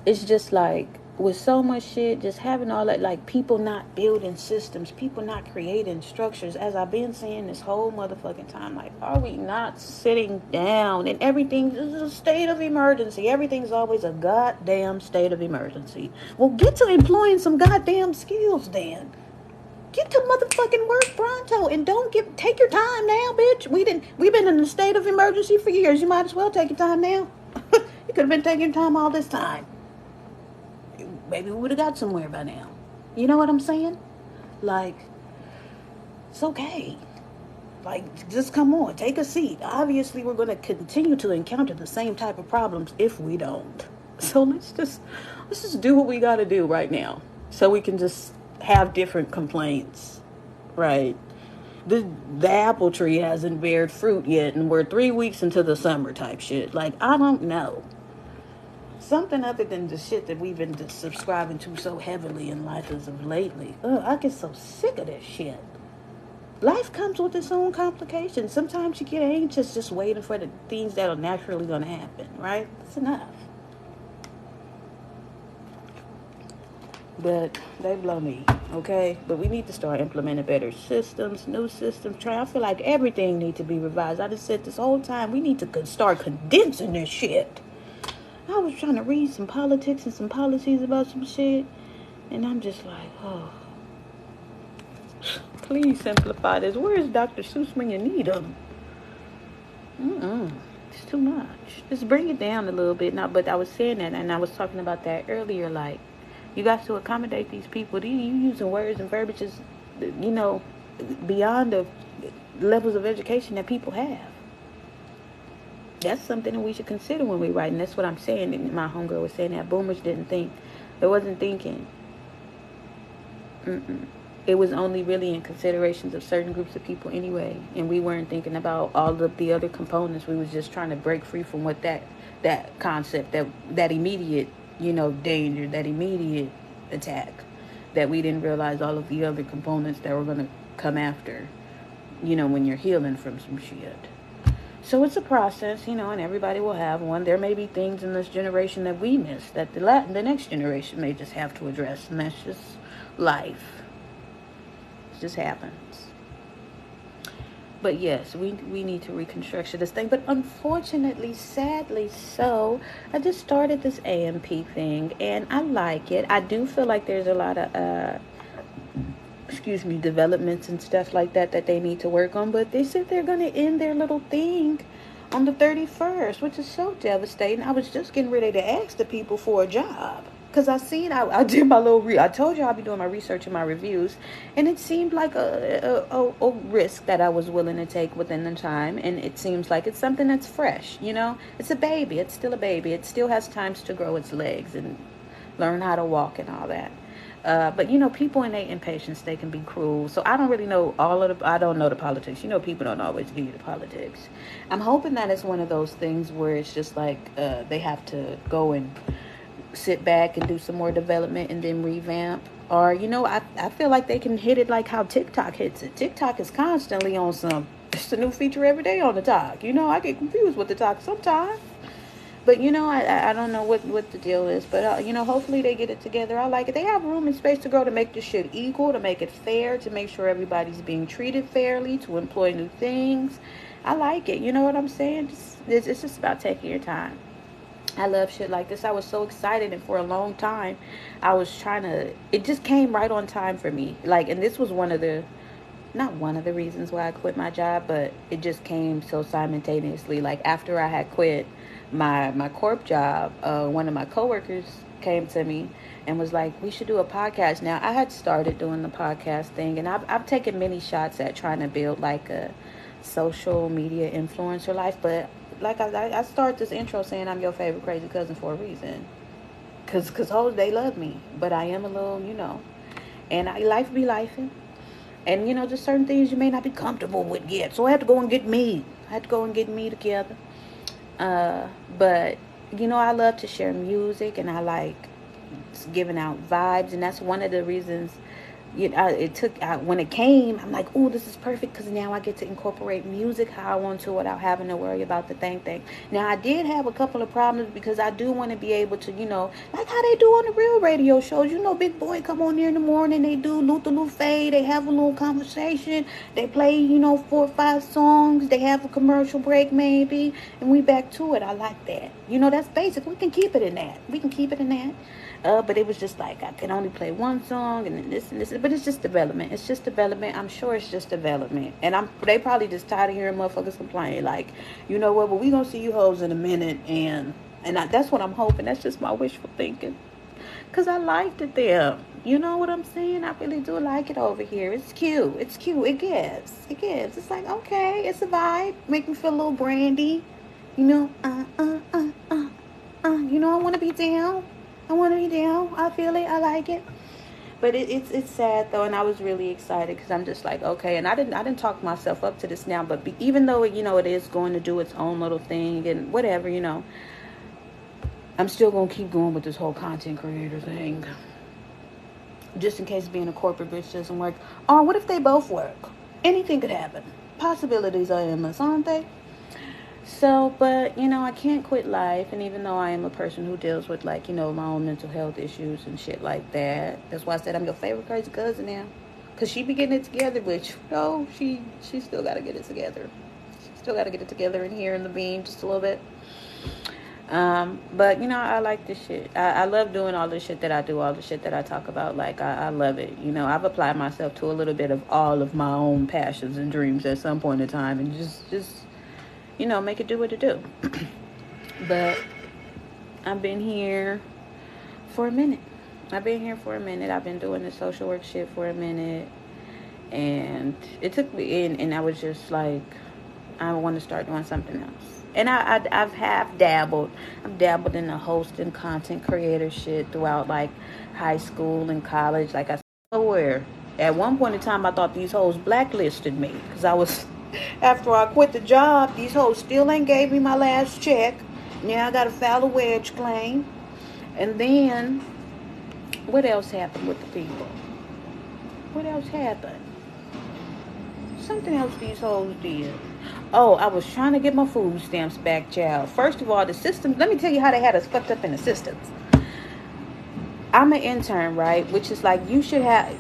it's just like, with so much shit, just having all that, like people not building systems, people not creating structures, as I've been saying this whole motherfucking time, like, are we not sitting down? And everything is a state of emergency. Everything's always a goddamn state of emergency. Well, get to employing some goddamn skills then. Get to motherfucking work pronto, and don't take your time now, bitch. We've been in a state of emergency for years. You might as well take your time now. You could have been taking your time all this time. Maybe we would have got somewhere by now. You know what I'm saying? Like, it's okay. Like, just come on, take a seat. Obviously, we're going to continue to encounter the same type of problems if we don't. So let's just do what we got to do right now, so we can just have different complaints, right? The apple tree hasn't bared fruit yet, and we're 3 weeks into the summer type shit. Like, I don't know. Something other than the shit that we've been subscribing to so heavily in life as of lately. I get so sick of this shit. Life comes with its own complications. Sometimes you get anxious just waiting for the things that are naturally going to happen, right? That's enough. But they blow me, okay? But we need to start implementing better systems, new systems. I feel like everything needs to be revised. I just said this whole time, we need to start condensing this shit. I was trying to read some politics and some policies about some shit, and I'm just like, oh, please simplify this. Where is Dr. Seuss when you need him? It's too much. Just bring it down a little bit now. But I was saying that, and I was talking about that earlier. Like, you got to accommodate these people. You using words and verbiages, beyond the levels of education that people have. That's something that we should consider when we write. And that's what I'm saying. And my homegirl was saying that boomers didn't think. They wasn't thinking. it was only really in considerations of certain groups of people anyway, and we weren't thinking about all of the other components. We was just trying to break free from what that concept, that immediate, danger, that immediate attack, that we didn't realize all of the other components that were going to come after, when you're healing from some shit. So it's a process, and everybody will have one. There may be things in this generation that we miss that the next generation may just have to address, and that's just life. It just happens. But yes, we need to reconstruct this thing. But unfortunately, sadly so, I just started this AMP thing, and I like it. I do feel like there's a lot of developments and stuff like that they need to work on. But they said they're going to end their little thing on the 31st, which is so devastating. I was just getting ready to ask the people for a job. Because I did my little, I told you I'll be doing my research and my reviews. And it seemed like a risk that I was willing to take within the time. And it seems like it's something that's fresh, It's a baby. It's still a baby. It still has times to grow its legs and learn how to walk and all that. But people in their impatience, they can be cruel. So I don't really know I don't know the politics. People don't always give you the politics. I'm hoping that it's one of those things where it's just like they have to go and sit back and do some more development and then revamp. Or, I feel like they can hit it like how TikTok hits it. TikTok is constantly on it's a new feature every day on the talk. I get confused with the talk sometimes. But, I don't know what the deal is. But, hopefully they get it together. I like it. They have room and space to grow, to make this shit equal, to make it fair, to make sure everybody's being treated fairly, to employ new things. I like it. You know what I'm saying? It's just about taking your time. I love shit like this. I was so excited, and for a long time, I was it just came right on time for me. And this was not one of the reasons why I quit my job, but it just came so simultaneously. After I had quit my corp job, one of my coworkers came to me and was like, we should do a podcast. Now, I had started doing the podcast thing, and I've taken many shots at trying to build a social media influencer life, but I start this intro saying I'm your favorite crazy cousin for a reason. Cause hoes, they love me. But I am a little, and life be lifing. And, just certain things you may not be comfortable with yet. So I had to go and get me. Together. But, I love to share music, and I like giving out vibes. And that's one of the reasons when it came, I'm like, oh, this is perfect, because now I get to incorporate music how I want to without having to worry about the thing. Now, I did have a couple of problems, because I do want to be able to, like how they do on the real radio shows. Big Boy come on there in the morning, they do Luther Lufe, they have a little conversation, they play, 4 or 5 songs, they have a commercial break maybe, and we back to it. I like that. That's basic. We can keep it in that. But it was just like I can only play one song and then this and this. But it's just development. I'm sure it's just development. And they probably just tired of hearing motherfuckers complain. Like, you know what? Well, we gonna see you hoes in a minute, and that's what I'm hoping. That's just my wishful thinking. Cause I liked it there. You know what I'm saying? I really do like it over here. It's cute. It gives. It's like, okay, it's a vibe. Make me feel a little brandy. I want to be down. I feel it. I like it. But it's sad though, and I was really excited because I'm just like, okay. And I didn't talk myself up to this now, but even though it is going to do its own little thing and whatever, I'm still gonna keep going with this whole content creator thing, just in case being a corporate bitch doesn't work. Or what if they both work? Anything could happen. Possibilities are endless, aren't they? So, but, I can't quit life. And even though I am a person who deals with, my own mental health issues and shit like that. That's why I said I'm your favorite crazy cousin now. Because she be getting it together, but, she still got to get it together. She still got to get it together in here in the beam just a little bit. But, I like this shit. I love doing all this shit that I do, all the shit that I talk about. I love it. I've applied myself to a little bit of all of my own passions and dreams at some point in time. And just make it do what it do. But I've been here for a minute. I've been doing the social work shit for a minute. And it took me in, and I was just like, I want to start doing something else. And I've dabbled. I've dabbled in the hosting, content creator shit throughout high school and college. I nowhere. At one point in time, I thought these hoes blacklisted me because I was, after I quit the job, these hoes still ain't gave me my last check. Now I got to file a wedge claim. And then, what else happened with the people? What else happened? Something else these hoes did. Oh, I was trying to get my food stamps back, child. First of all, the system, let me tell you how they had us fucked up in the systems. I'm an intern, right? Which is like you should have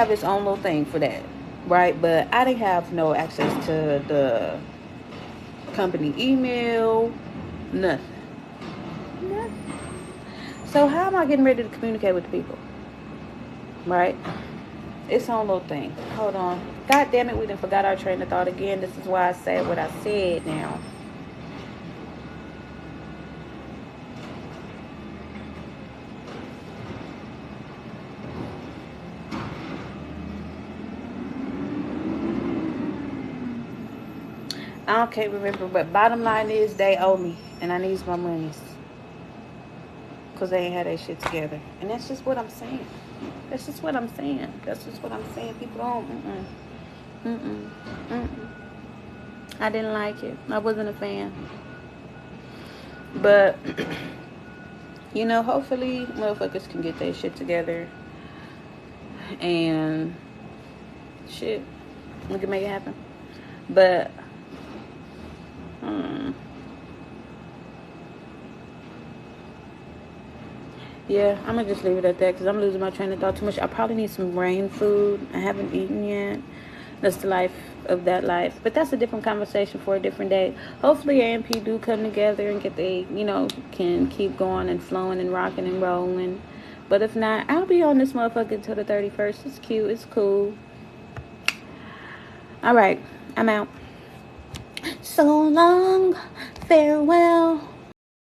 its own little thing for that, right? But I didn't have no access to the company email, nothing. Nothing. So how am I getting ready to communicate with the people? Right? Its own little thing. Hold on. God damn it, we done forgot our train of thought again. This is why I said what I said now. I can't remember, but bottom line is they owe me, and I need my monies because they ain't had that shit together. And that's just what I'm saying. That's just what I'm saying. That's just what I'm saying. People don't. I didn't like it. I wasn't a fan. But hopefully motherfuckers can get their shit together and shit, we can make it happen. But yeah, I'm gonna just leave it at that because I'm losing my train of thought too much. I probably need some brain food. I haven't eaten yet. That's the life of that life. But that's a different conversation for a different day. Hopefully AMP do come together and get they, can keep going and flowing and rocking and rolling. But if not, I'll be on this motherfucker until the 31st. It's cute. It's cool. All right. I'm out. So long. Farewell.